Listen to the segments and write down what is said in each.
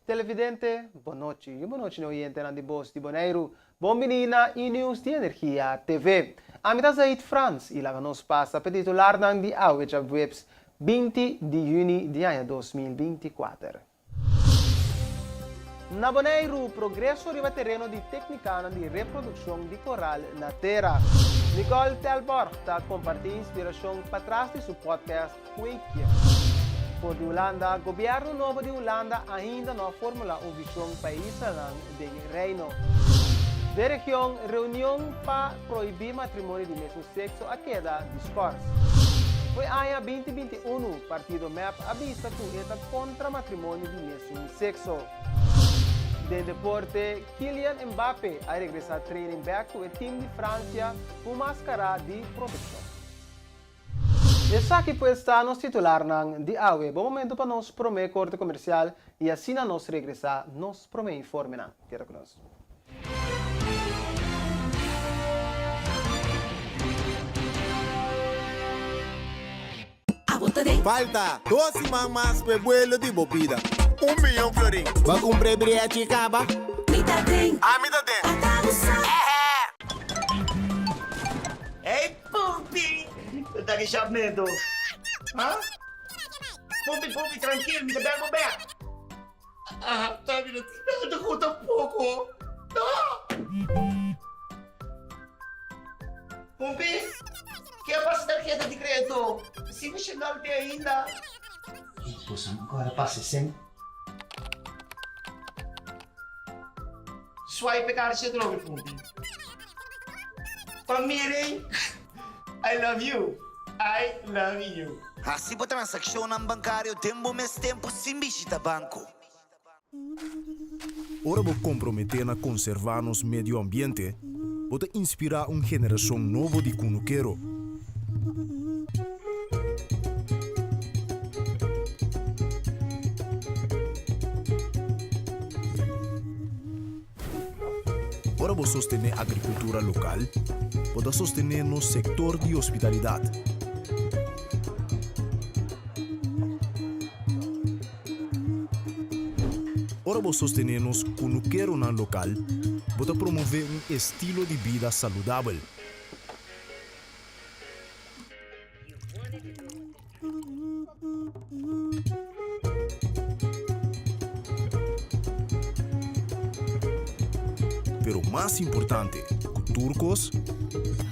Televidente, boa noite. E boa noite, oyente de Voz de Bonaire. Bom-vinda e News de Energia TV. A mitad de France, e lá nos passa para titular de Awech Webs 20 de junho de ano 2024. Na Bonaire, progresso riva terreno de técnica de reprodução de coral na terra. Nicole Telborta compartilha inspiração para trás de seu podcast Quake. Por de Holanda, o governo novo de Holanda ainda não formula uma visão país de reino. De região, reunião para proibir matrimônio do mesmo sexo a queda discurso. Foi ano 2021, partido MEP avisa que está contra matrimônio do mesmo sexo. De deporte, Kylian Mbappé a regressar training back com o time de França com máscara de proteção. Essa aqui foi estar nos titular de AWE. Bom momento para nós prometer corte comercial e assim nós regressar, nos prometer informe. Quero conosco. Falta 12 mamás para vuelo de bebida. 1 milhão florim. Va comprar brea chicaba? Mita tem. Ah, me dá Hey, Pupi! Tá aqui chamando. Hã? Pupi, tranquilo, me dá uma beca. Ah, tá me dando conta um pouco. Pupi, que é para tarjeta de crédito? Se me chegar tem ainda. Poxa, agora passa sempre. Swipe card siya droga, Pupi. Pamiring, I love you. I love you. Assim por transação bancário, tempo mais tempo sem visita banco. Ora vou comprometer na conservar nosso meio ambiente, vou inspirar uma geração nova de cunuqueiro. Ora vou sostener a agricultura local, vou sostener no setor de hospitalidade. Ora vou sostener nos cunuqueiro na local, vou promover um estilo de vida saudável. Pero mais importante, com turcos,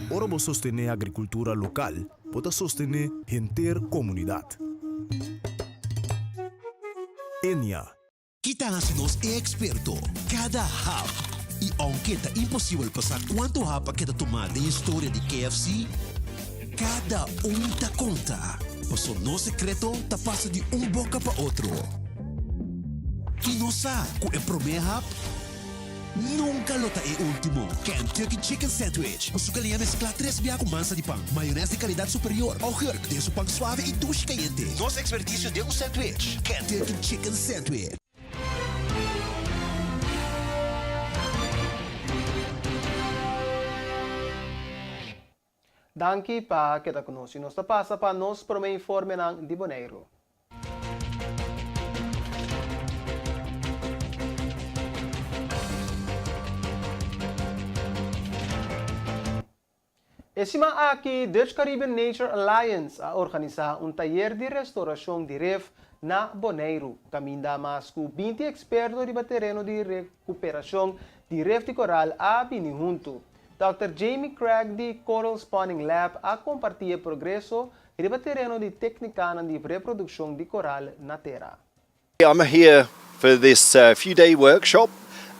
ora vou sostener a agricultura local, vou sostener a inteira comunidade. Enia. Kita nos experto cada hap. E aunque está impossível passar quanto hap que tomar da história de KFC, cada tá conta. Passo no secreto, tá passa de boca para outro. E não sabe com o primeiro hap, nunca lota é último. Kentucky Chicken Sandwich. O sugalinha mescla 3 biá com massa de pão, maionese de qualidade superior, ao herc de pão suave e duche caliente. Nosso expertício de sandwich. Kentucky Chicken Sandwich. Danke para que está conosco. Nós passa para nos prometer informe de Bonaire. Estima aqui, Dutch Caribbean Nature Alliance a organizar taller de restauração de reef na Bonaire. Caminda mais com 20 expertos de terreno de recuperação de reef de coral a bini junto. Dr. Jamie Craig de Coral Spawning Lab a compartilhar progresso de terreno de técnica de reprodução de coral na terra. I'm here for this few-day workshop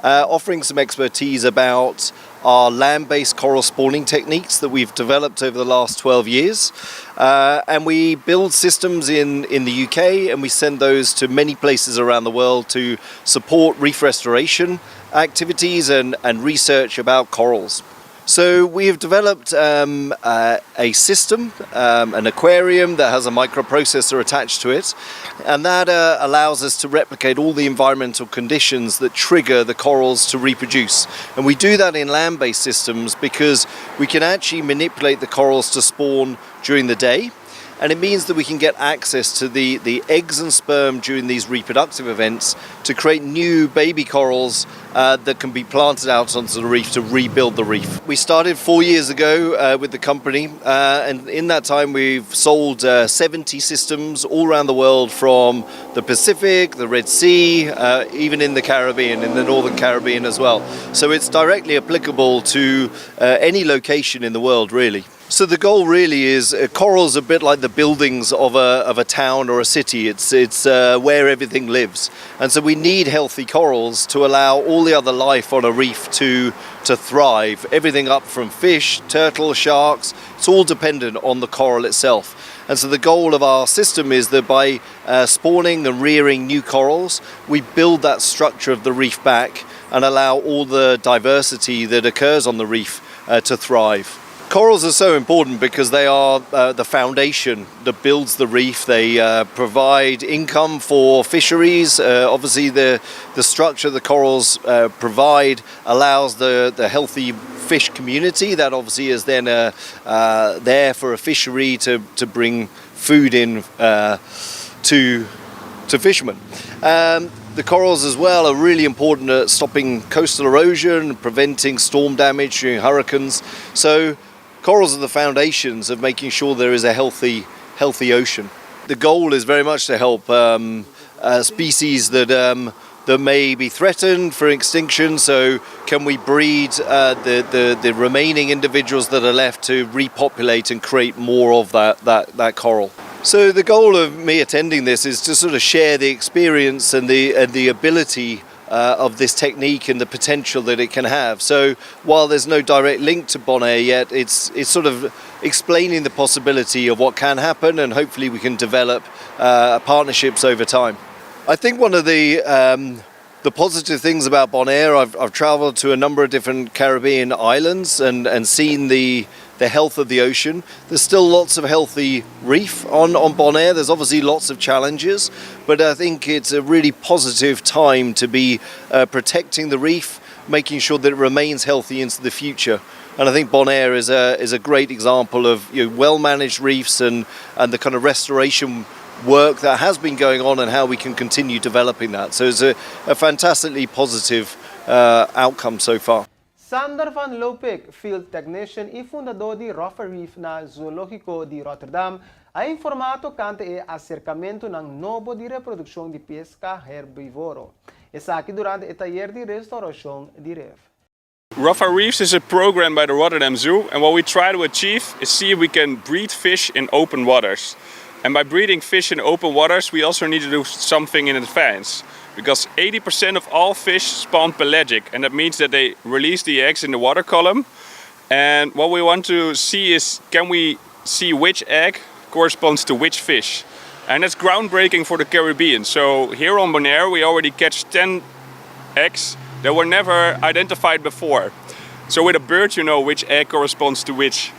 offering some expertise about our land-based coral spawning techniques that we've developed over the last 12 years. And we build systems in the UK and we send those to many places around the world to support reef restoration activities and research about corals. So we have developed a system, an aquarium that has a microprocessor attached to it, and that allows us to replicate all the environmental conditions that trigger the corals to reproduce. And we do that in land-based systems because we can actually manipulate the corals to spawn during the day. and it means that we can get access to the eggs and sperm during these reproductive events to create new baby corals that can be planted out onto the reef to rebuild the reef. We started 4 years ago with the company, and in that time we've sold 70 systems all around the world, from the Pacific, the Red Sea, even in the Caribbean, in the Northern Caribbean as well. So it's directly applicable to any location in the world, really. So the goal really is, coral's a bit like the buildings of a town or a city. It's where everything lives, and so we need healthy corals to allow all the other life on a reef to thrive. Everything up from fish, turtle, sharks, it's all dependent on the coral itself. And so the goal of our system is that by spawning and rearing new corals, we build that structure of the reef back and allow all the diversity that occurs on the reef to thrive. Corals are so important because they are the foundation that builds the reef. They provide income for fisheries. Obviously the structure the corals provide allows the healthy fish community that obviously is then there for a fishery to bring food in to fishermen. The corals as well are really important at stopping coastal erosion, preventing storm damage during hurricanes. So corals are the foundations of making sure there is a healthy ocean. The goal is very much to help species that may be threatened for extinction. So can we breed the remaining individuals that are left to repopulate and create more of that coral? So the goal of me attending this is to sort of share the experience and the ability of this technique and the potential that it can have. So while there's no direct link to Bonaire yet, it's sort of explaining the possibility of what can happen, and hopefully we can develop partnerships over time. I think one of the positive things about Bonaire, I've traveled to a number of different Caribbean islands and seen the health of the ocean. There's still lots of healthy reef on Bonaire. There's obviously lots of challenges, but I think it's a really positive time to be protecting the reef, making sure that it remains healthy into the future. And I think Bonaire is a great example of well-managed reefs and the kind of restoration work that has been going on and how we can continue developing that. So it's a fantastically positive outcome so far. Sander van Lopik, field technician e fundador di Rougher Reef na Zoológico di Rotterdam, ha informato quanto è acercamento ng nobo di reprodução de pesca herbívoro. Está aqui durante o taller de restauração de reef. Rougher Reefs is a program by the Rotterdam Zoo, and what we try to achieve is see if we can breed fish in open waters. And by breeding fish in open waters, we also need to do something in advance, because 80% of all fish spawn pelagic, and that means that they release the eggs in the water column. And what we want to see is, can we see which egg corresponds to which fish? And that's groundbreaking for the Caribbean. So here on Bonaire we already catch 10 eggs that were never identified before. So with a bird you know which egg corresponds to which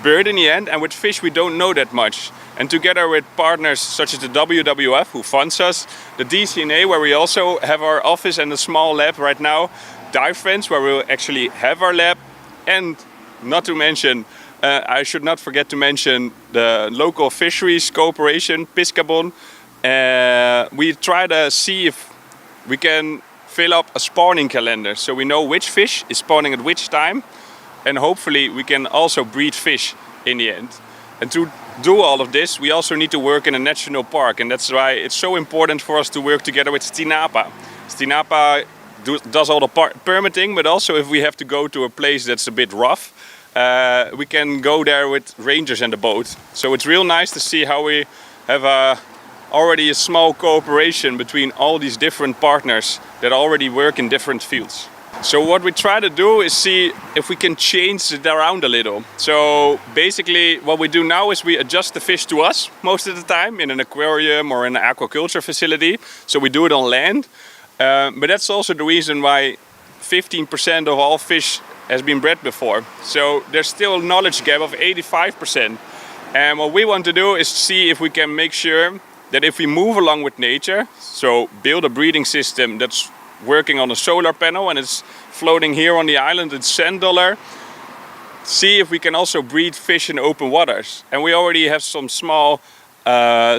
bird in the end, and with fish we don't know that much. And together with partners such as the WWF, who funds us, the DCNA, where we also have our office and a small lab right now, Dive Friends, where we'll actually have our lab, and not to mention, I should not forget to mention the local fisheries cooperation, Piscabon. We try to see if we can fill up a spawning calendar, so we know which fish is spawning at which time, and hopefully we can also breed fish in the end. And to do all of this, we also need to work in a national park, and that's why it's so important for us to work together with Stinapa. Stinapa does all the permitting, but also if we have to go to a place that's a bit rough, we can go there with rangers and the boat. So it's real nice to see how we have already a small cooperation between all these different partners that already work in different fields. So what we try to do is see if we can change it around a little. So basically what we do now is we adjust the fish to us most of the time in an aquarium or in an aquaculture facility. So we do it on land. But that's also the reason why 15% of all fish has been bred before. So there's still a knowledge gap of 85%. And what we want to do is see if we can make sure that if we move along with nature, so build a breeding system that's working on a solar panel and it's floating here on the island at $100, see if we can also breed fish in open waters. And we already have some small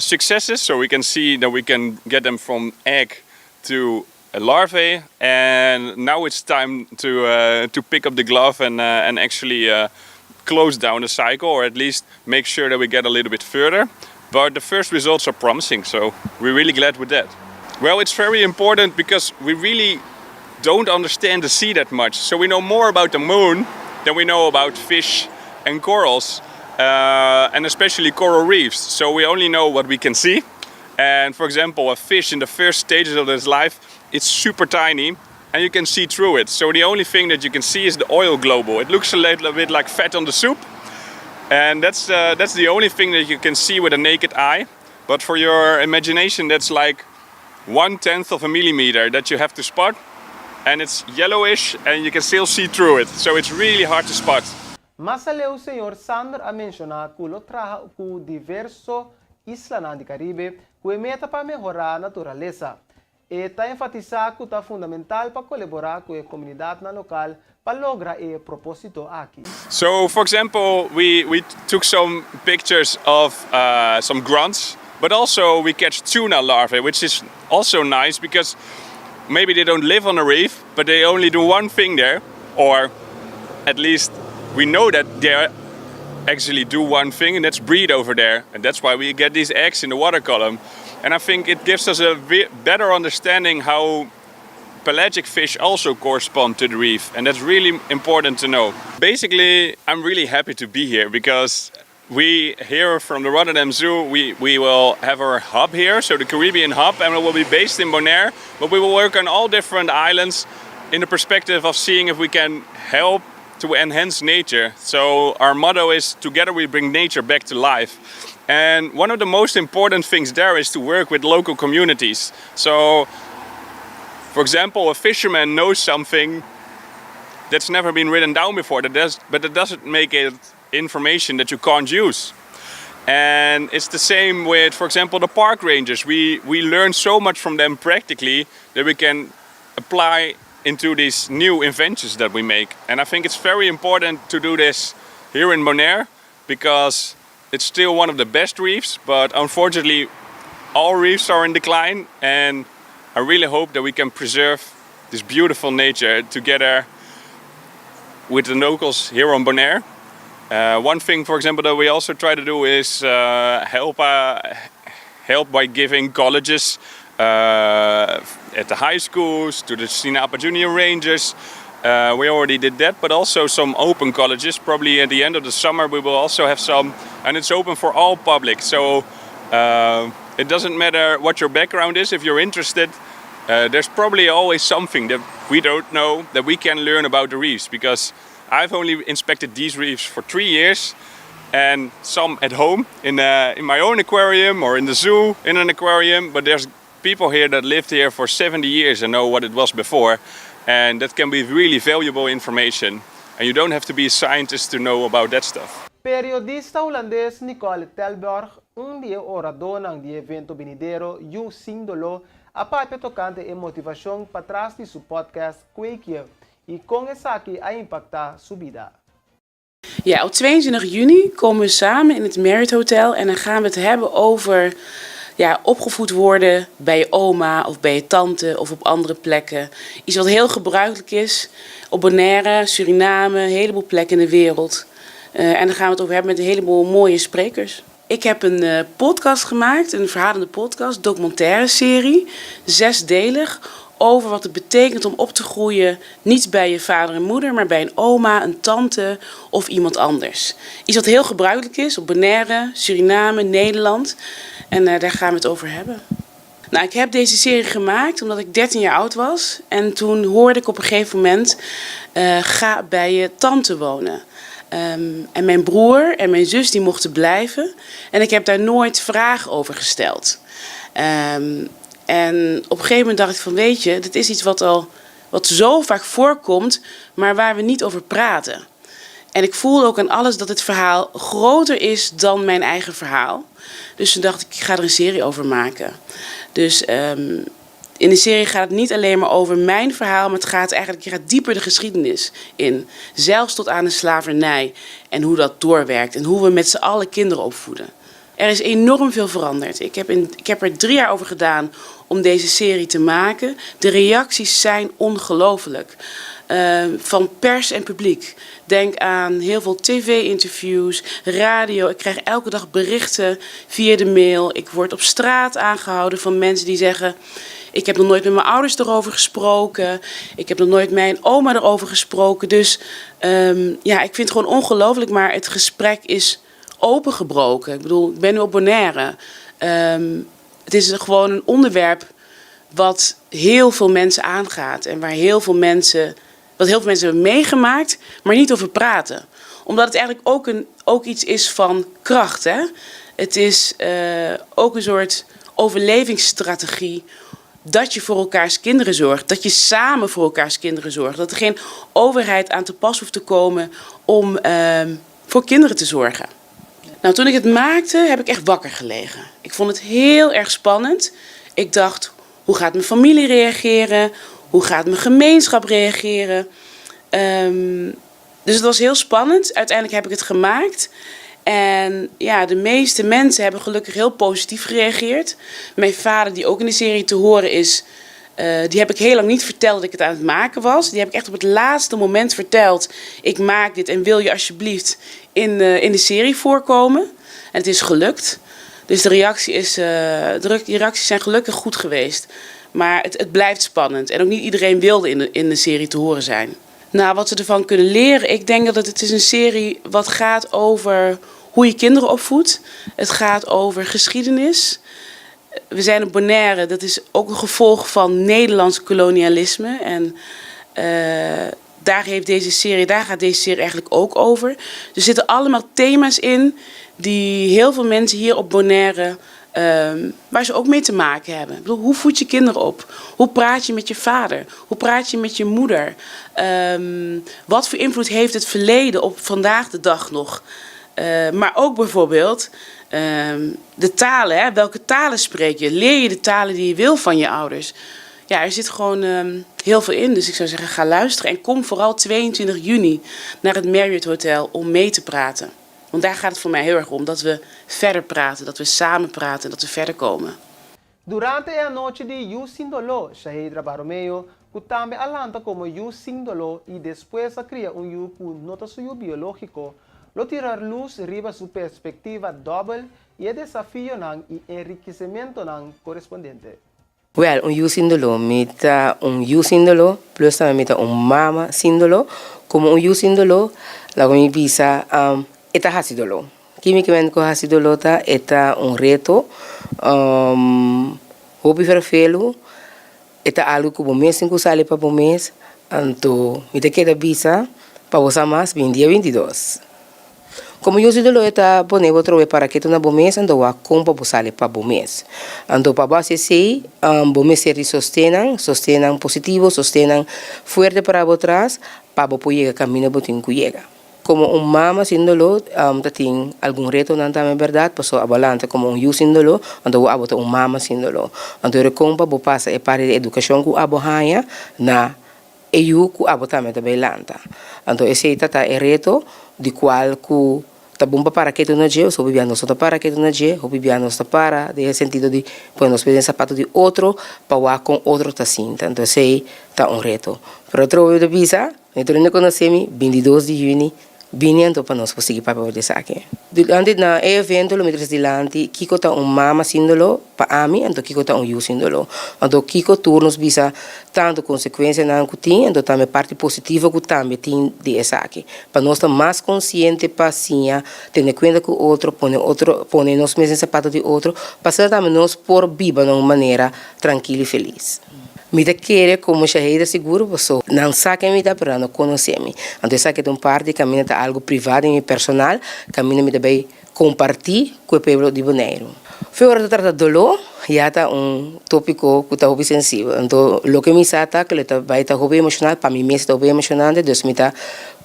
successes, so we can see that we can get them from egg to a larvae, and now it's time to pick up the glove and actually close down the cycle, or at least make sure that we get a little bit further. But the first results are promising, so we're really glad with that. Well, it's very important because we really don't understand the sea that much. So we know more about the moon than we know about fish and corals, and especially coral reefs. So we only know what we can see. And for example, a fish in the first stages of its life, it's super tiny and you can see through it. So the only thing that you can see is the oil globule. It looks a little bit like fat on the soup. And that's the only thing that you can see with a naked eye. But for your imagination, that's like 1/10 of a millimeter that you have to spot. And it's yellowish and you can still see through it. So it's really hard to spot. Mas além o senhor Sander a mencionar que o trabalha com diversos islas do Caribe, que é meta para melhorar a natureza. E está enfatizar que é fundamental para colaborar com a comunidade local para lograr o propósito aqui. So, for example, we took some pictures of some grunts, but also we catch tuna larvae, which is also nice because maybe they don't live on a reef, but they only do one thing there, or at least we know that they actually do one thing, and that's breed over there, and that's why we get these eggs in the water column. And I think it gives us a better understanding how pelagic fish also correspond to the reef, and that's really important to know. Basically, I'm really happy to be here because we here from the Rotterdam Zoo, we will have our hub here, so the Caribbean hub, and it will be based in Bonaire, but we will work on all different islands in the perspective of seeing if we can help to enhance nature. So our motto is, together we bring nature back to life. And one of the most important things there is to work with local communities. So, for example, a fisherman knows something that's never been written down before, but that doesn't make it information that you can't use. And it's the same with, for example, the park rangers. We learn so much from them practically that we can apply into these new inventions that we make. And I think it's very important to do this here in Bonaire because it's still one of the best reefs, but unfortunately all reefs are in decline, and I really hope that we can preserve this beautiful nature together with the locals here on Bonaire. One thing, for example, that we also try to do is help by giving colleges at the high schools, to the Sinapa Junior Rangers. We already did that, but also some open colleges. Probably at the end of the summer we will also have some, and it's open for all public. So it doesn't matter what your background is. If you're interested, there's probably always something that we don't know that we can learn about the reefs, because I've only inspected these reefs for 3 years, and some at home in my own aquarium or in the zoo in an aquarium, but there's people here that lived here for 70 years and know what it was before, and that can be really valuable information, and you don't have to be a scientist to know about that stuff. Periodista holandês Nicole Telborg, dia orador ng evento venidero Yu Sindolo, a parte tocante e motivação para trás de seu podcast Kweekje, e com essa aqui a impactar sua vida. Ja, op 22 juni komen we samen in het Marriott Hotel en dan gaan we het hebben over opgevoed worden bij je oma of bij je tante of op andere plekken. Iets wat heel gebruikelijk is op Bonaire, Suriname, een heleboel plekken in de wereld. En daar gaan we het over hebben met een heleboel mooie sprekers. Ik heb een podcast gemaakt, een verhalende podcast, documentaire serie, 6-delig, over wat het betekent om op te groeien, niet bij je vader en moeder, maar bij een oma, een tante of iemand anders. Iets wat heel gebruikelijk is op Bonaire, Suriname, Nederland. En daar gaan we het over hebben. Nou, ik heb deze serie gemaakt omdat ik 13 jaar oud was. En toen hoorde ik op een gegeven moment, ga bij je tante wonen. En mijn broer en mijn zus die mochten blijven. En ik heb daar nooit vragen over gesteld. En op een gegeven moment dacht ik van, weet je, dit is iets wat zo vaak voorkomt, maar waar we niet over praten. En ik voelde ook aan alles dat het verhaal groter is dan mijn eigen verhaal. Dus toen dacht ik ga er een serie over maken. Dus In de serie gaat het niet alleen maar over mijn verhaal, maar je gaat dieper de geschiedenis in. Zelfs tot aan de slavernij en hoe dat doorwerkt en hoe we met z'n allen kinderen opvoeden. Er is enorm veel veranderd. Ik heb er 3 jaar over gedaan om deze serie te maken. De reacties zijn ongelooflijk. Van pers en publiek. Denk aan heel veel tv-interviews, radio. Ik krijg elke dag berichten via de mail. Ik word op straat aangehouden van mensen die zeggen: ik heb nog nooit met mijn ouders erover gesproken. Ik heb nog nooit met mijn oma erover gesproken. Dus ik vind het gewoon ongelooflijk, maar het gesprek is opengebroken. Ik bedoel, ik ben nu op Bonaire. Het is gewoon een onderwerp wat heel veel mensen aangaat. En wat heel veel mensen hebben meegemaakt, maar niet over praten. Omdat het eigenlijk ook iets is van kracht. Hè? Het is ook een soort overlevingsstrategie. Dat je voor elkaars kinderen zorgt. Dat je samen voor elkaars kinderen zorgt. Dat er geen overheid aan te pas hoeft te komen om voor kinderen te zorgen. Nou, toen ik het maakte, heb ik echt wakker gelegen. Ik vond het heel erg spannend. Ik dacht, hoe gaat mijn familie reageren? Hoe gaat mijn gemeenschap reageren? Dus het was heel spannend. Uiteindelijk heb ik het gemaakt. En ja, de meeste mensen hebben gelukkig heel positief gereageerd. Mijn vader, die ook in de serie te horen is, die heb ik heel lang niet verteld dat ik het aan het maken was. Die heb ik echt op het laatste moment verteld: ik maak dit en wil je alsjeblieft in de serie voorkomen. En het is gelukt. Dus de reacties zijn gelukkig goed geweest. Maar het blijft spannend. En ook niet iedereen wilde in de serie te horen zijn. Nou, wat we ervan kunnen leren. Ik denk dat het is een serie wat gaat over hoe je kinderen opvoedt. Het gaat over geschiedenis. We zijn op Bonaire. Dat is ook een gevolg van Nederlands kolonialisme. En daar gaat deze serie eigenlijk ook over. Er zitten allemaal thema's in die heel veel mensen hier op Bonaire, waar ze ook mee te maken hebben. Ik bedoel, hoe voed je kinderen op? Hoe praat je met je vader? Hoe praat je met je moeder? Wat voor invloed heeft het verleden op vandaag de dag nog? Maar ook bijvoorbeeld de talen. Hè? Welke talen spreek je? Leer je de talen die je wil van je ouders? Ja, er zit gewoon heel veel in. Dus ik zou zeggen, ga luisteren. En kom vooral 22 juni naar het Marriott Hotel om mee te praten. Want daar gaat het voor mij heel erg om. Dat we verder praten, dat we samen praten, dat we verder komen. Durante a noche de You Sindolo, Shahidra Baromeo, que también alanta como You Sindolo y después cría un You con nota suyo biológico, lo tirar luz riba su perspectiva doble y el desafío y enriquecimiento correspondiente. Well, un You Sindolo, mita un You Sindolo, plus también mita un Mama Sindolo. Como un You Sindolo, la mi visa eta hasidolo. Químicamente con hasidolo eta un reto, hobby vervelo, eta algo que bom mês 5 sale para bom mês, anto me te queda visa para usar mais bem dia 22. Como eu sou eta poner outro para que tu na bom mês ando a compra para sale para bom mês. Anto para base sei, bom mês se sostenan positivo, sostenan fuerte para atrás, para poder caminhar botin cuiega. Como un mama síndolo, tem algum reto não também verdade, passou abalante como um you síndolo, então o abota um mama síndolo. Então eu recompa bo passa é para a educação que abo hanha na eu que abo também lanta. Então esse é reto de qual que tá bomba para que tu não je, so bibiano só para que tu não je, o bibiano está para, de sentido de põe nos pés sapato de outro, para com outro tá cinta. Então esse tá um reto. Por outro de visa, então não conhecemos 22 de junho. Viniendo para nós conseguir papel de saque. Durante na evento lo metros dilante, Kiko tá mama síndolo para mim, então Kiko tá you síndolo. Então Kiko turnos visa tanto consequência na cutin, então também parte positiva que também tem de saque. Para nós estar mais consciente paciência, ter conta que o outro põe nos mesmos sapatos de outro, para também nós por viver de uma maneira tranquila e feliz. Mita querer como shahida seguro, pessoa não sabe mita para não conhecer me. Então sabe que parte caminha tá algo privado e personal, caminha me também compartilhar com o povo de Bonaire. Foi hora de tratar dolor, já tá tópico que tá hobby sensível. Então lo que me sata que tá vai tá hobby emocional, para mim mesmo tá hobby emocionante, dus mita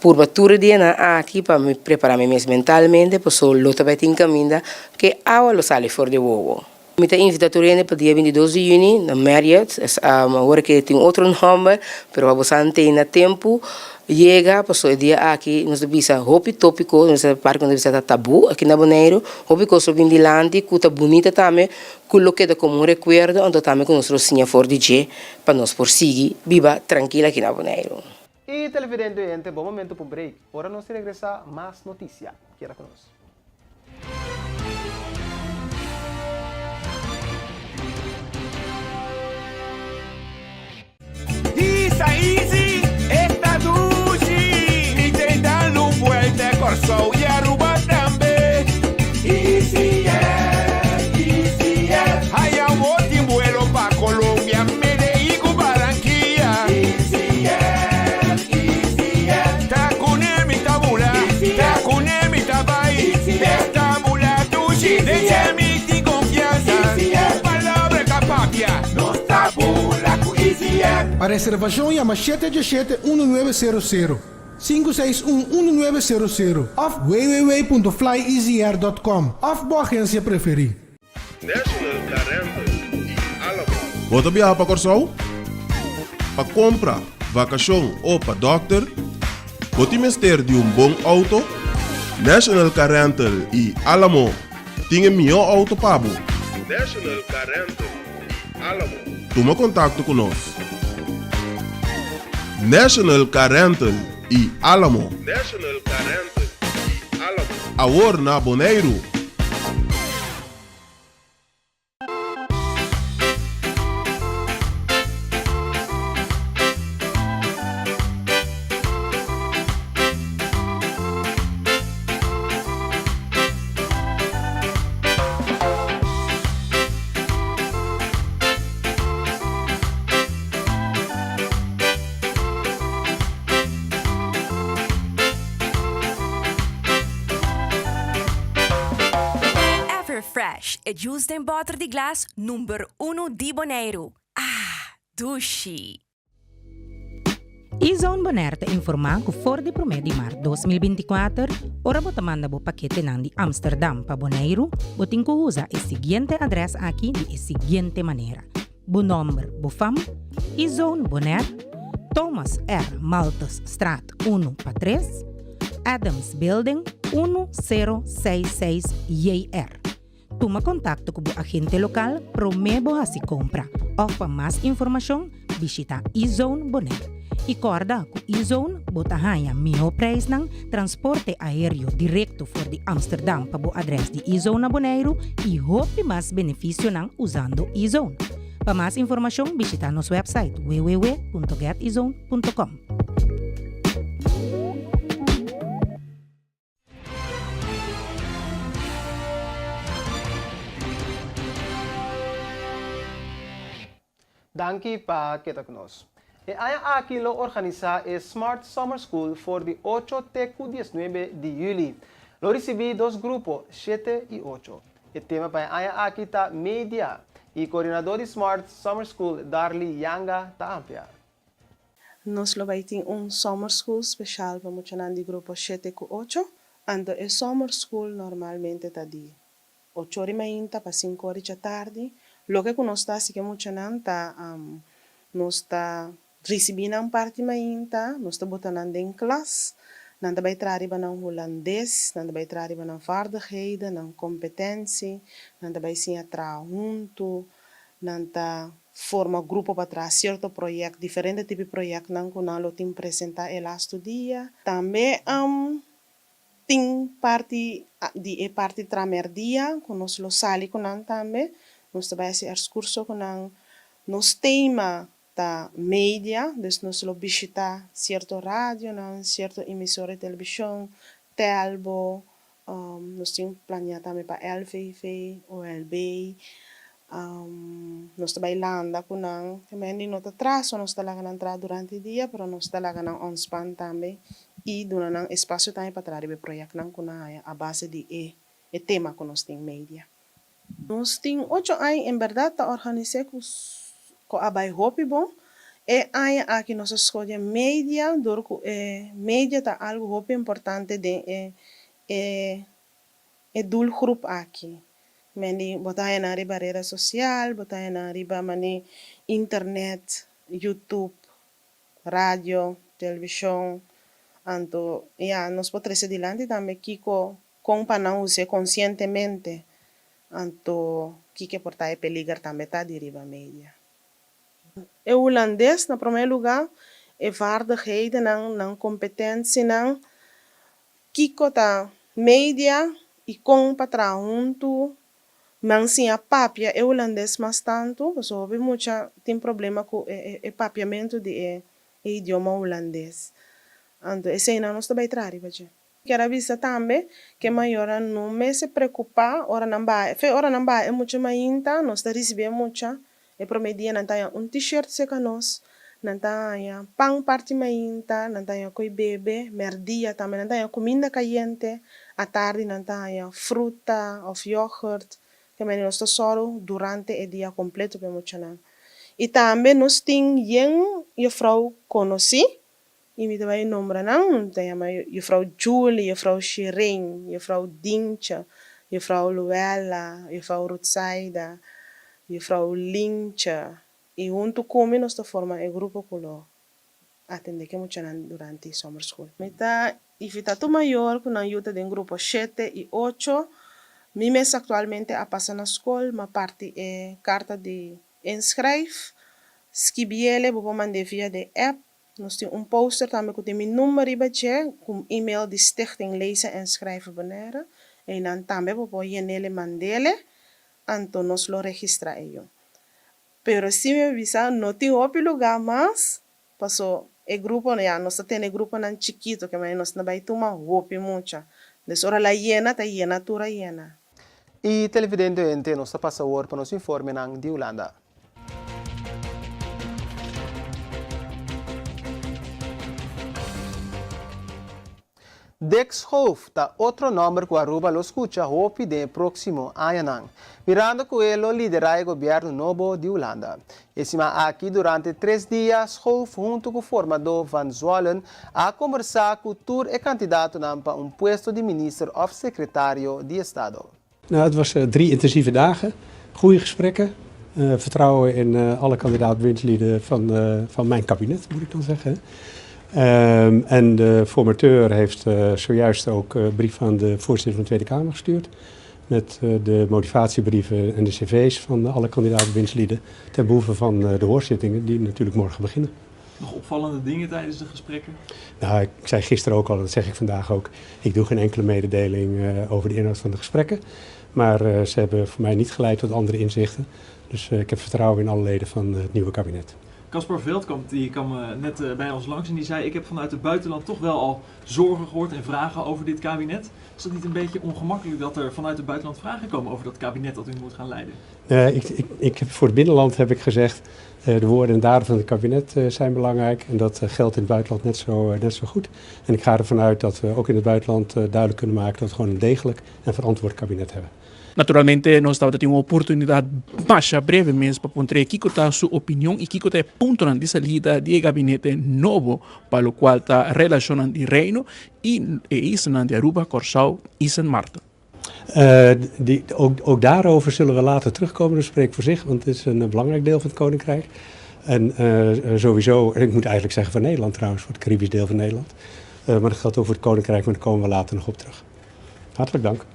por batura dia na aqui para me preparar me mesmo mentalmente, pessoa lo tá vai tem caminha que agora lo sale fora de bobo. Me te invitatoriane para dia 22 de junho na Marriott. Agora que tem outro nome, pero vamos a na tempo. Chega, passou o dia aqui, nós visa hopi tópico, nós parque onde visa tabu aqui na Bonaire, hopi coisa vindilante, cuta bonita também, coloqueda como um recuerdo, onde também com nosso sinha for DJ, para nós por seguir, viva tranquila aqui na Bonaire. E televidente oyente, bom momento para um break. Agora nós regressa mais notícia. Queda conosco. Isa Easy, esta Dushi, mi te dando vuelta corso y Aruba también. Easy yeah. Hay un bote vuelo pa Colombia, Medellín, Barranquilla. Easy yeah. Ta con mi tabula, ta con mi tabay, ta mula Dushi, de mi confianza, palabra capapia, no tabula cu Easy yeah. Para reservação, chama 717-1900, 561-1900 of www.flyeasyair.com of boa agência preferir. National Caramba e Alamo. Bota viajar para Corsol? Para compra, vacação ou para doctor? Bota investir de bom auto? National Car Rental e Alamo tem melhor auto pago. National Car Rental e Alamo. Toma contato conosco. National Car Rental e Alamo. National Car Rental e Alamo. Agora na Bonaire. Fresh e juice den butter di glas number 1 di Bonaire. Dushi. E-Zone Bonaire te informa que for de promedio de mar 2024, ora bota manda bo paquete nan de Amsterdam pa Bonaire, botin ko usa e seguinte adres aqui de seguinte maneira. Bo number bo fam, E-Zone Bonaire, Thomas R. Maltes Straat 1 pa 3, Adams Building 1066 JR. Toma contato com o agente local promebo a se compra. Ou para mais informação, visita E-Zone Bonaire. E corda que E-Zone bota ganha melhor preço ng transporte aéreo direto for de Amsterdam para o adres de E-Zone na Bonaire e hope mais benefício ng usando E-Zone. Para mais informação, visita nosso website www.getezone.com. Danke pa kita conosco. E aia aqui lo organiza a Smart Summer School for de 8 até 19 de julho. Lo recebi dois grupos, 7 e 8. O tema para aia aqui tá media. E coordenador de Smart Summer School, Darly Yanga, tá amplia. Nós lo vai ter summer school especial para muitos de grupo 7 e 8. Ando a summer school normalmente tá de 8 horas mainta para 5 horas da tarde. Lo que nós está assim que muitos nós está recebendo parte mainta, nós está botando em classe, nós vai trazer para um holandês, nós vai trazer para vaardigheden, para competência, nós vai se trabalhar junto, nós forma grupo para trazer certo projeto, diferente tipo de projeto, nós tem apresentar el last dia. Também tem parte de parte tramerdia, que nós lo sali com nós também. Nós trabalhamos esse curso com nos tema da mídia, dus nós lo visita certo rádio, certo emissora de televisão, telbo, nós temos planeado também para LVV, OLB, nós trabalhamos com também não atraso, nós trabalhamos durante o dia, mas nós trabalhamos on-span também e dando espaço também para trabalhar projeto com a base de tema que nós temos mídia. Nós temos 8 anos, em verdade, para organizar com a Hopi bom. E aí aqui nós escolhemos mídia, mídia é algo muito importante de doelgroep aqui. Meni botaya na riba rede social, botaya na riba mani internet, YouTube, radio, televisão. Anto, nos potrese dilante também kiko compa na use conscientemente. Anto, kike portaye peligro também tá de riba media. E holandês, na primeiro lugar, e vaardigheden en competentie en kiko ta media e compa tra junto. Mensen a papia e holandês mas tanto, so houve tem problema com o papiamento de idioma holandês. Então, esse aí não está bem trari, baje. Quero avisar também que maior não me se preocupa, ora não vai é muito mais inta, nós está recebendo muito, e promedia não tá t-shirt seca nós, não tá pão parte mais inta, não tá coi bebê, merdia também, não tá comida caliente, à tarde não tá fruta ou yogurt, que men nós só durante o dia completo para muito não. E também nós tem juffrouw conheci, e me dá nome não, tem juffrouw Julie, juffrouw Shirin, juffrouw Dintje, juffrouw Luella, juffrouw Rutsaida, juffrouw Lintje, e junto com nós forma o grupo colo atende que muito não durante summer school. Meta invita tu maior com a ajuda de grupo 7 e 8. Mi mes actualmente a passar na escola, ma parte é carta de inscreve, scribiele, vou mandar via de app. Nós temos poster também com meu número com e-mail de Stichting Lezen en Schrijven Bonaire. E dan também vou pôr nele mandele, então nós lo registra ello. Pero se me avisa, não tem outro lugar mais, passou o grupo, nós temos grupo nan chiquito, que nós não vai tomar roupa muito. Des hora la llena, ta llena, tura llena. E televidente, nós passa hoje para nos informar de Holanda. Dexhof tá outro nome que Aruba lo escucha hopi de próximo ano. Mirando que ele lidera o governo novo de Holanda. Estima aqui durante 3 dias, Hof junto com o formador Van Zwollen a conversar com o tour e candidato para puesto de ministro of secretário de Estado. Nou, het was 3 intensieve dagen, goede gesprekken, vertrouwen in alle kandidaat-bewindslieden van mijn kabinet, moet ik dan zeggen. En de formateur heeft zojuist ook een brief aan de voorzitter van de Tweede Kamer gestuurd. Met de motivatiebrieven en de cv's van alle kandidaat-bewindslieden ten behoeve van de hoorzittingen die natuurlijk morgen beginnen. Nog opvallende dingen tijdens de gesprekken? Nou, ik zei gisteren ook al, dat zeg ik vandaag ook. Ik doe geen enkele mededeling over de inhoud van de gesprekken. Maar ze hebben voor mij niet geleid tot andere inzichten. Dus ik heb vertrouwen in alle leden van het nieuwe kabinet. Caspar Veldkamp die kwam net bij ons langs en die zei: ik heb vanuit het buitenland toch wel al zorgen gehoord en vragen over dit kabinet. Is dat niet een beetje ongemakkelijk dat er vanuit het buitenland vragen komen over dat kabinet dat u moet gaan leiden? Voor het binnenland heb ik gezegd, de woorden en daden van het kabinet zijn belangrijk. En dat geldt in het buitenland net zo goed. En ik ga ervan uit dat we ook in het buitenland duidelijk kunnen maken dat we gewoon een degelijk en verantwoord kabinet hebben. Naturalmente, nós estamos tendo uma oportunidade baixa, breve mesmo, para mostrar aqui está a sua opinião e aqui está o ponto de saída de gabinete novo, para o qual está relacionando o reino e isso de Aruba, Curaçao e Sint Maarten. Ook daarover zullen we later terugkomen, dat spreekt voor zich, want het is een belangrijk deel van het Koninkrijk. En sowieso, en ik moet eigenlijk zeggen van Nederland trouwens, voor het Caribisch deel van Nederland. Maar dat geldt ook voor het Koninkrijk, maar daar komen we later nog op terug. Hartelijk dank.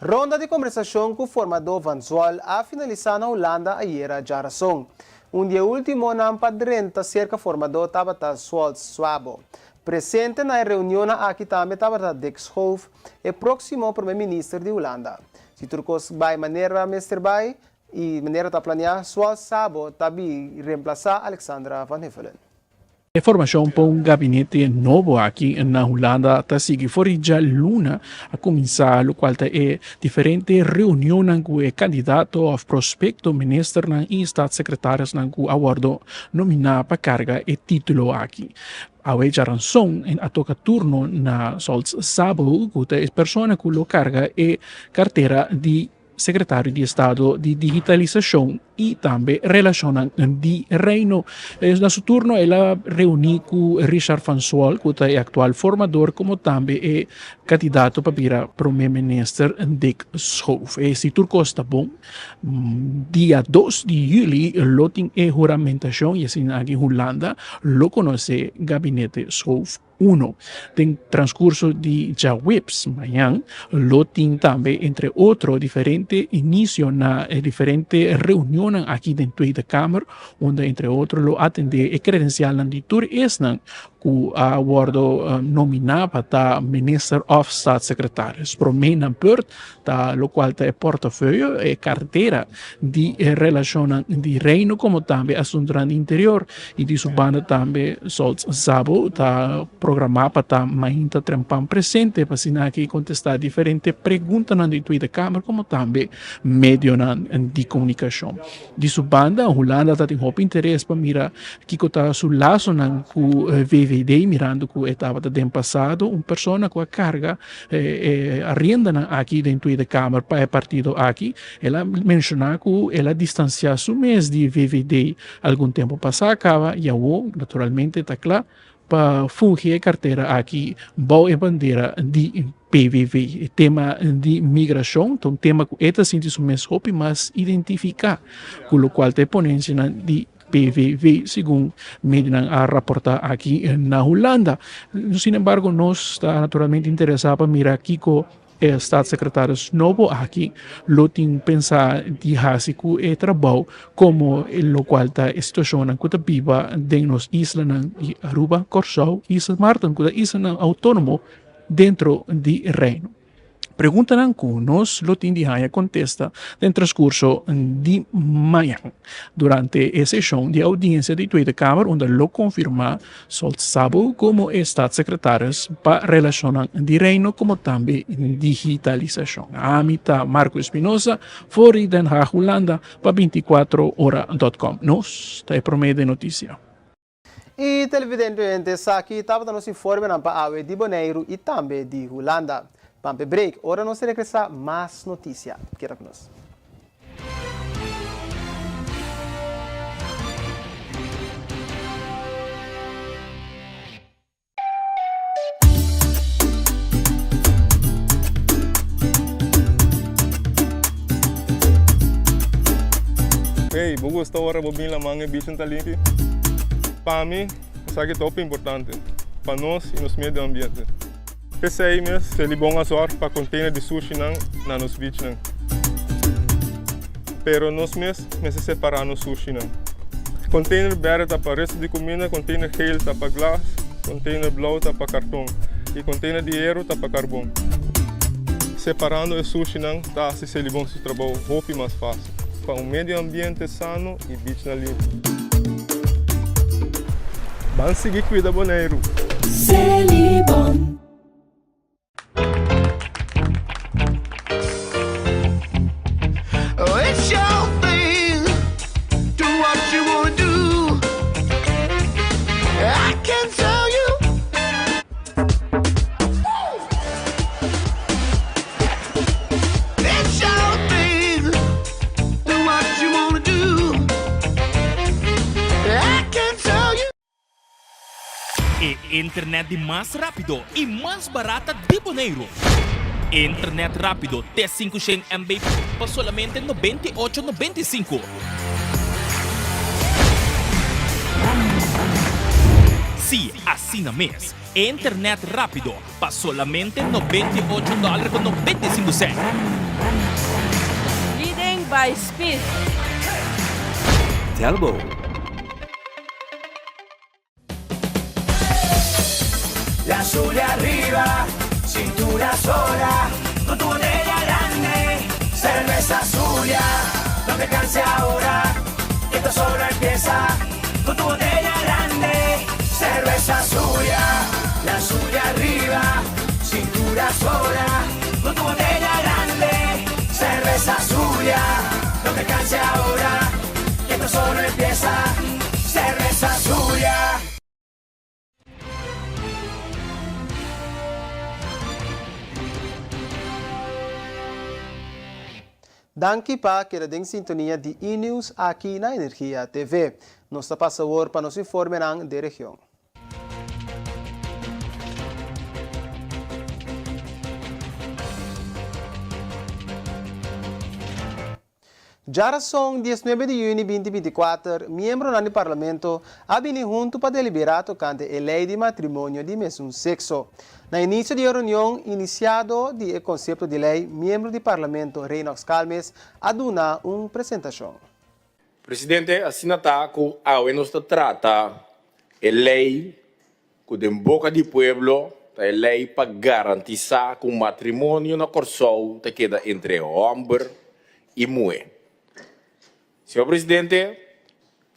Ronda de conversação com o formador Van Zwol a finalizar na Holanda ayer Jarasong. Dia último na padrenta cerca formador Tabata Swolz Swabo. Presente na reunião aqui também Tabata Dexhof, e próximo primeiro-ministro de Holanda. Se turcos vai maneira Mr. Bay e maneira tá planear Swolz Swabo tabi reemplaçar Alexandra Van Hevelen. A formação para gabinete novo aqui na Holanda está seguindo fora já luna a começar, o qual é diferente reunião com o candidato a prospecto ministro e staatssecretaris que aguardo nominar para carga e título aqui. A ranção em a toca turno na Swolz Swabo, que é pessoa que lo carga e carteira de secretário de Estado de Digitalização y también relacionan di reino. Na su turno ela reuni con Richard Fansual, que es actual formador, como también es candidato para primer minister Dick Schoof. Si turco está bom, día 2 de julio, lo tiene juramentación y así aquí en Holanda lo conoce gabinete Schoof 1. En transcurso de ya whips mañana, lo tiene también, entre otros, diferentes inicios na diferentes reuniones aquí dentro de la Cámara, donde entre otros lo atende el credencial de tur esnan que ha sido nominado para Minister of Staatssecretaris. Promena Burt, lo cual es portafolio e cartera de relación de reino, como también asunto interior. Y de su banda también Solz Zabo, está programado para mainta trempan presente, para que contestar diferentes preguntas dentro de la Cámara, como también medios de comunicación. De su banda, Holanda está en interés para mirar que está su lazo con VVD, mirando que estaba del pasado, una persona que carga arrienda aquí dentro de la Cámara para el partido aquí. Ela menciona que ela distancia su mes de VVD algún tiempo pasado, acaba y ahora, naturalmente, está claro, para fungir carteira aqui, boa bandeira de PVV, tema de migração, então tema que é assim de mês roupa, mas identificar, com o qual tem ponência de PVV, segundo Medina a reportar aqui na Holanda. Sin embargo, nós está naturalmente interessado para mirar aqui com staatssecretario novo aqui, lo tem pensar de hasiku e trabalho como lo qual está situação na kuta biba den nos isla na Aruba, Corsau e São Martin, kuta isla autônomo dentro de reino. Perguntam que nós lo tinha contesta no transcurso de manhã, durante a sessão de audiência de Tweede Kamer, onde lo confirma Solz Zabo como staatssecretários para relacionar de reino, como também digitalização. A mita Marco Espinosa, voor Den Haag, Holanda, para 24hora.com. Nós está promedio de notícia. E televidentes, aqui estava dando informe para a de Bonaire e também de Holanda. Pampe break, ora nós regressar mais notícia. Queira conosco. Hey, vou gostar agora de vir lá bicho talento. Para mim, isso aqui é top importante para nós e nos meio ambiente. Esse aí mesmo, ele é bom para container de sushi na nos beach. Pero nós mesmos separar no sushi. Container verde tá para resto de comida, container geel tá para glas, container blauw tá para cartão e container de aero tá para carvão. Separando o sushi tá se ele bom se trabalho roupa mais fácil para um meio ambiente sano e beach na limpo. Vamos seguir cuida Bonaire. Celibon. It's your thing, do what you wanna do. I can tell you. It's your thing, do what you wanna do. I can tell you. E internet de mais rápido e mais barata de Bonaire. Internet rápido T500 MB por solamente 98,95. Sim, assina mês. Internet rápido por solamente $98,95. Leading by speed. Telbo. La Zulia arriba, cintura sola, con tu botella grande, cerveza Zulia, no te canses ahora, que esto solo empieza, con tu botella grande, cerveza Zulia, la Zulia arriba, cintura sola, con tu botella grande, cerveza Zulia, no te canses ahora, que esto solo empieza, cerveza Zulia. Danke pa que em sintonia de e-news aqui na Energia TV. Nós passa agora para nos informar da região. Já são 19 de junho de 2024, membros do Parlamento vêm junto para deliberar tocante a lei de matrimônio de mesmo sexo. No início da reunião, iniciado o conceito de lei, membro do Parlamento, Reinox Calmes, aduna uma apresentação. Presidente, assim está que a nos trata a lei que de boca do povo, a lei para garantir que o matrimônio na Corsol te queda entre homem e mulher. Senhor Presidente,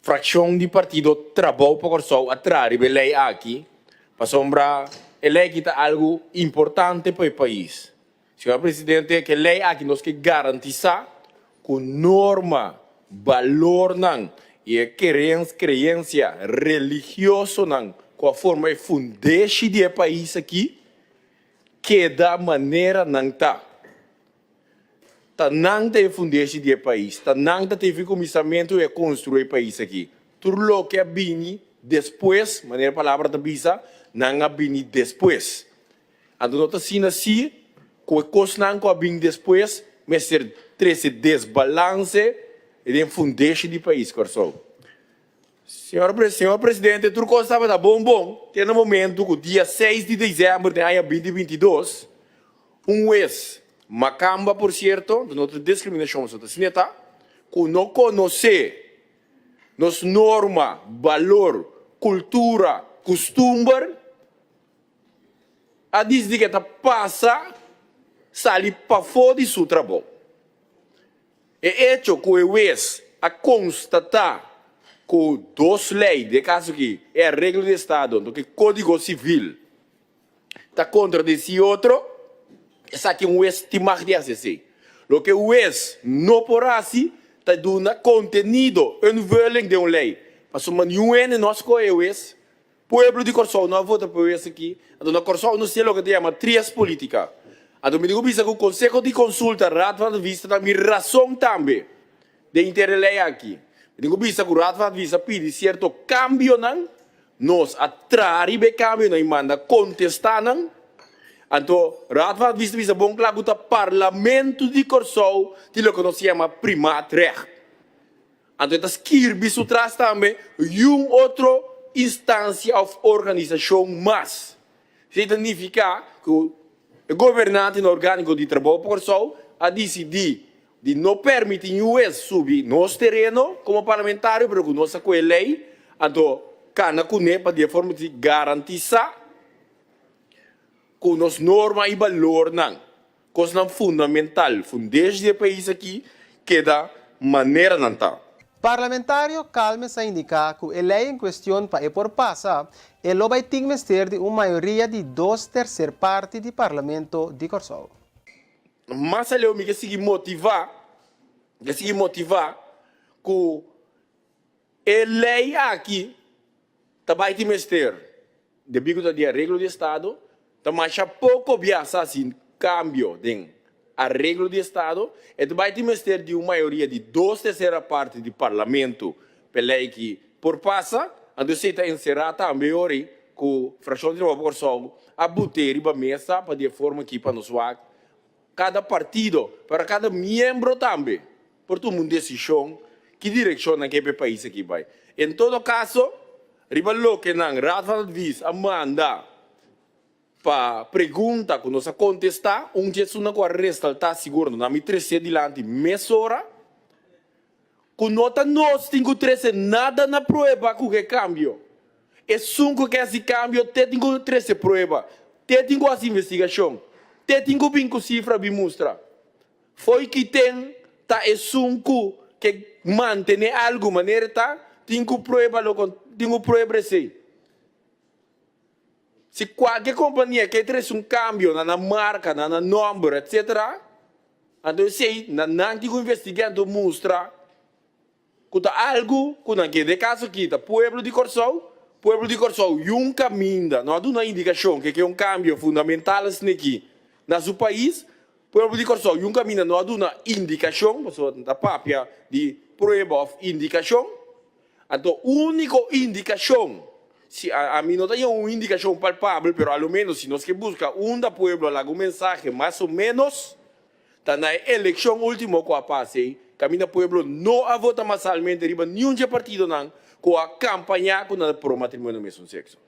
fração de partido trabalha para Corsol atrás da lei aqui, para sombrar a lei que está algo importante para o país. Senhor Presidente, que a lei aqui nos que garantiza que norma, valor não, e a crença religiosa não, com a forma de fundação do país aqui, que da maneira não está. Não tem fundação do país, não teve começamento de construir o país aqui. Tudo o que vem depois, maneira palavra da bisa, não vem depois. Então, nós estamos assim, com a coisa não vem depois, mas ser esse desbalance de fundação do país, Corsol. Senhor Presidente, tudo que estava bom, tem um momento, o dia 6 de dezembro de 2022, juiz Macamba, por certo, de nossa discriminação sobre a sineta, que não conhece nossa norma, valor, cultura, costume, a dizer que passa, sai para fora de seu trabalho. É hecho que o juiz a constatar que duas leis, de caso que é a regra do Estado, do que o Código Civil, está contra desse outro, essa aqui um juiz tem mais de assim. O que o juiz não porá assim, está dando contenido, violência de uma lei. Mas uma união nós com o juiz, o povo de Corsol não vota para o juiz aqui, então na Corsol não sei o que se chama trias política. Então me digo que o Conselho de Consulta, Rato de Vista, tem razão também de interlei aqui. Me digo que o Rato de Vista pede certo cambio, nós atrair o cambio, não manda contestar, então, Rato de Vista bom claro que o Parlamento de Corsol tem o que nós chama primatrecht. Então, está escrito atrás também uma outra instância ou organização mais. Significa que o governante orgânico de trabalho para Corsol a decidir de não permitir o juiz subir nosso terreno como parlamentário, porque nossa lei, então, cana para de forma de garantizar com as normas e valor não, coisa fundamental, fundez do país aqui, que da maneira não está. Parlamentário Calmes a indicar que a lei em questão para por passar, ele vai ter que ter de uma maioria de 2/3 partes do Parlamento de Corsol. Mas eu me consegui motivar que a lei aqui vai ter que ter, devido à regra do Estado, mas há pouco viaja assim cambio de arreglo de Estado, e vai ter que ter de uma maioria de 2/3 partes do Parlamento, pela lei que por passa, então você está encerrado também hoje com a fração de trabalho por sol, a botar a mesa para de forma que para nos cada partido, para cada membro também, por tomar uma decisão que direção naquele país aqui vai. Em todo caso, ribalo que não Rato de Vista manda para pergunta que nós contestar, dia uma coisa ressaltar seguro, na minha 13 dilante, mesora, que nota nós temos que trazer nada na prova que é cambio. É sunco que esse cambio tem que trazer prova, tem que fazer investigação, tem que vir com cifra e mostrar. Foi que tem, tá é sunco que mantém algo maneira tá, tem que prova assim. Se qualquer companhia que traz cambio na marca, na número, etc., então sei, não tem que investigar, mostrar que está algo, que de caso aqui, o povo de Corsol, um caminho, não há uma indicação que é um cambio fundamental aqui, no seu país, pueblo de Corsol, yung camina no aduna indicação, so da papia de prueba of indicação, então único indicação, se a mim não tem uma indicação palpável, pero ao menos se nós que busca da pueblo lá um mensagem mais ou menos, tá na eleição última que a passe, camina pueblo não a vota massalmente riba nenhum partido não, com a campanha com o pro matrimônio mesmo sexo.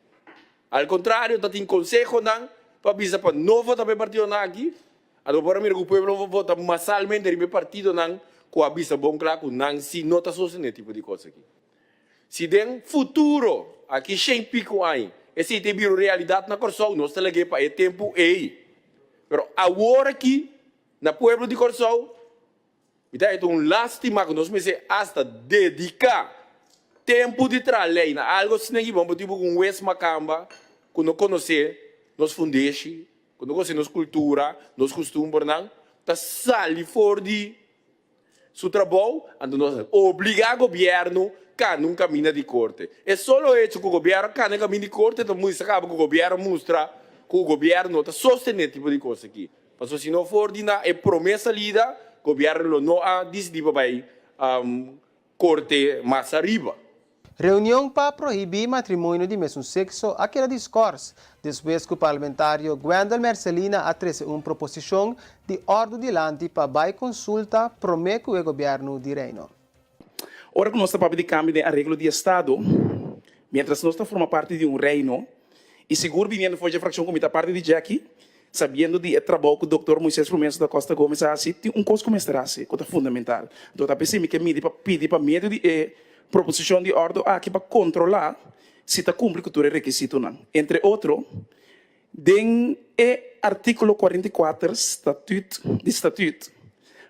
Al contrário, tá tem consejo não, para bisa para não votar para partido não aqui. Agora mira que o povo vota massalmente em partido não, com a vista bom claro, que não se nota só esse tipo de coisa aqui. Se tem futuro, aqui sem pico aí, esse tem vir realidade na Corsol, nós temos que para o tempo aí. Mas agora aqui, na povo de Corsol, é uma lástima que nós precisamos hasta dedicar tempo de trabalhar na algo assim que vamos tipo com West Macamba, que não conhecer, nos fundeixe, quando você nos cultura, nos costumes, não, tá sali fora de seu trabalho, então nós obrigar o governo a não caminhar de corte. É só o hecho que o governo não caminha de corte, então muito acaba que o governo mostra que o governo está sustentando esse tipo de coisa aqui. Mas se não for de nada, é promessa lida, o governo não a decidido para corte mais arriba. Reunião para proibir matrimônio de mesmo sexo aquela discurso, depois que o parlamentário Gwendal Marcelina atrese uma proposição de ordem de lante para consulta promete o governo de Reino. Ora que nós estamos de cambio de arreglo de Estado, mientras nós formamos parte de um reino, e seguro vindo foi a fração como está parte de Jackie, sabendo de trabalho que o Dr. Moisés Frumenso da Costa Gomes assim, tem coisa que começará-se, que é fundamental. Então, está pensando que me pedir para medo de proposição de ordem aqui para controlar se está cumprindo com o requisito não. Entre outros, den artículo 44 de estatuto,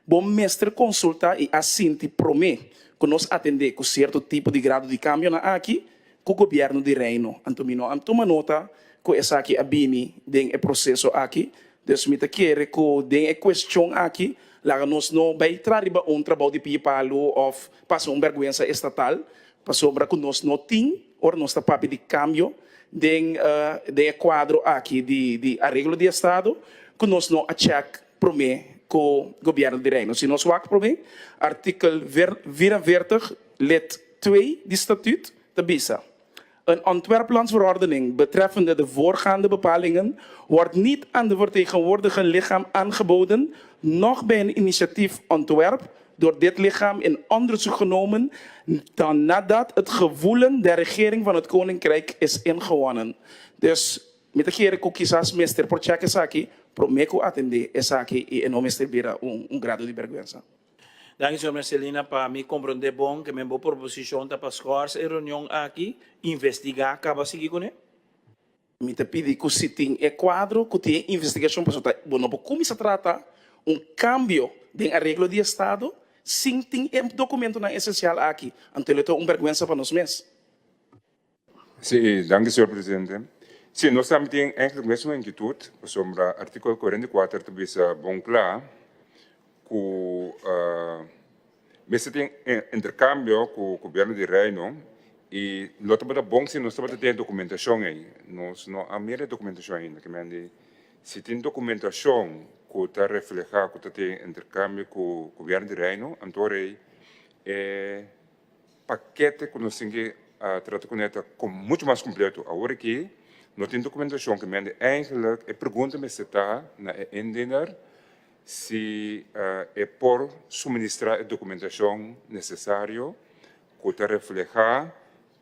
bom mestre consulta e assinte promete que nós atender com certo tipo de grado de câmbio na aqui com o governo de reino. Antomino, toma nota que essa aqui a bini den processo aqui, desmita quer que den questão aqui lá nós não vai trazer trabalho de pipalo of passou vergonha estatal, passou para que nós não tem ou nós está papi de câmbio de quadro aqui de arreglo de Estado, que nós não achec promete com o governo de reino. Se nós wak promete, artikel 44 lid 2 de statuut te bisa. Een ontwerplanverordening betreffende de voorgaande bepalingen wordt niet aan de vertegenwoordigende lichaam aangeboden, noch bij een initiatiefontwerp door dit lichaam in onderzoek genomen, dan nadat het gevoelen der regering van het Koninkrijk is ingewonnen. Dus met de keren que quizás meester por aqui, prometo atender essa aqui e não meester vira grado de vergüenza. Dank u, senhor Marcelina, para me compreender bom que minha proposição está para escolas e reunião aqui, investigar, acaba seguir com ele. Me te pedi que se tem quadro, que tem investigação, para não como se trata cambio de arreglo de Estado, sem ter documento na essencial aqui. Então, ele tem vergüenza para nós mesmos. Sim, dank u, senhor presidente. Sim, nós também temos mesmo inquietude sobre o artigo 44 de bisa bom claro, que você tem intercâmbio com o governo de Reino e não está bom se nós estamos tendo documentação aí. Nós não há meia documentação ainda. Que se tem documentação que está reflejada que tem intercâmbio com o governo de Reino, então é paquete que nós temos que tratar com ele como muito mais completo. Agora que não tem documentação que eigenlijk é pergunta-me se está na indiener se é por suministrar a documentação necessária que está reflejada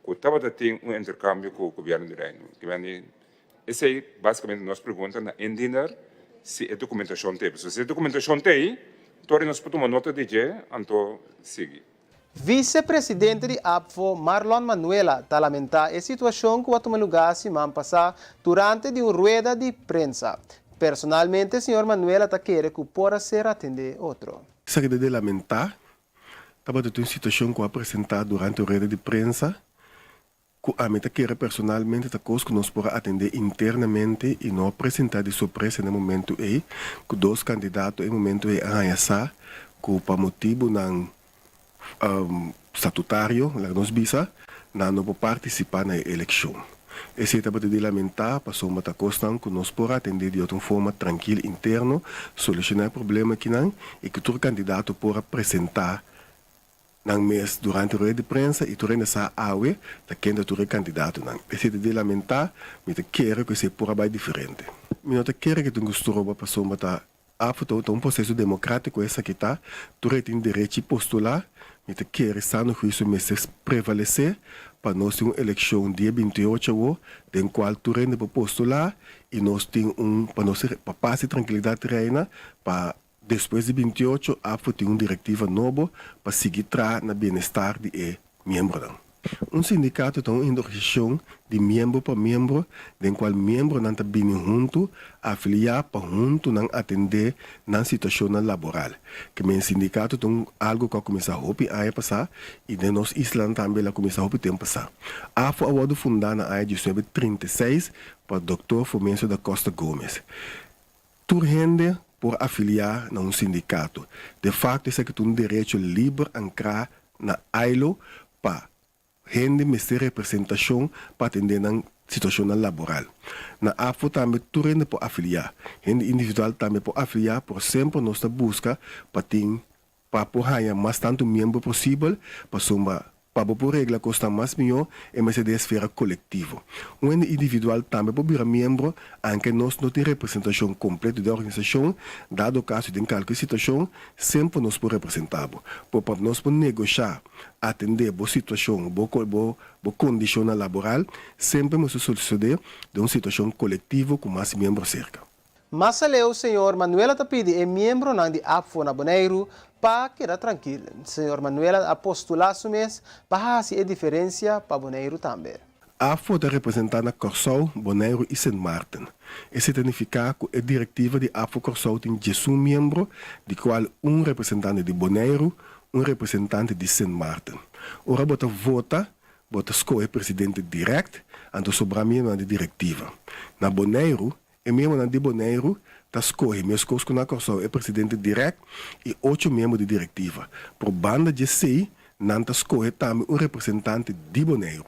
que estava a ter intercâmbio com o governo de Reino. Essa é basicamente a nossa pergunta na indiener se a documentação tem. Se a documentação tem, então nós podemos tomar nota de que, então sigue. Vice-presidente de APFO, Marlon Manuela, está lamentando a situação que tomou lugar semana passada durante uma rueda de prensa. Personalmente, senhor Manuela está querendo que possa ser atender outro. Seria de lamentar, estava de uma situação que apresentada durante a rueda de prensa, que a meta quer personalmente a coisa que nós podemos atender internamente e não apresentar de surpresa no momento aí, que dois candidatos no momento aí arranhar, que para motivo não estatutário, lá nos bisa, não vou participar na eleição. Esse é para te lamentar, passou uma questão que nós podemos atender de outra forma tranquila interno, solucionar o problema que não e que todo candidato pode apresentar nang mês durante a rede de prensa e tu essa água da quem tu é candidato não. Esse de lamentar, me te quero que se pode bem diferente. Me não te quero que tu gostou para passou mata a um processo democrático essa que tá, tu tem direito de postular, me te quero estar no juízo meses prevalecer para nós ter uma eleição dia 28 den qual tu rende para postular e nós tem para nós para paz e tranquilidade reina para depois de 28, a tem uma diretiva nova para seguir na bem-estar de membro. Um sindicato tem uma organização de membro para membro, em qual membro não está bem junto, afiliar para junto não atender na situação laboral. Que meu sindicato tem algo que começa a roupa a passar e de nós Islândia também lá começa a roupa tempo passar. A foi fundada na área de 1936 para o Dr. Fomencio da Costa Gomes. Tu rende por afiliar a um sindicato. De facto, isso é que tu tem um direito livre a entrar na AILO para render essa representação para atender na situação laboral. Na AFO também tu rende por afiliar. Rende individual também por afiliar, por sempre nós busca para apoiar mais tanto membro possível para por regra custa mais melhor é mais de esfera coletiva. Um individual também pode virar membro, aunque nós não temos representação completa da organização, dado o caso de qualquer situação, sempre nós podemos representar. Para nós podemos negociar, atender a situação, a condição laboral, sempre nós solucionar de uma situação coletiva com mais membros cerca. Mas o senhor Manuela Tapidi é membro de AFO na Bonaire para quedar tranquilo. O senhor Manuela apostular su mês para fazer a diferença para Bonaire também. A AFO está representada Corsol, Bonaire e St. Martin. Isso significa que a diretiva de AFO Corsol tem 18 membros, de qual um representante de Bonaire, um representante de St. Martin. Ora, vota escolhe presidente direto, e sobra membro da diretiva. Na Bonaire, o membro de Bonaire escolhe, meus coisas na Corsol é presidente direto e 8 membros de diretiva. Por banda de 6, não escolhe também um representante de Bonaire.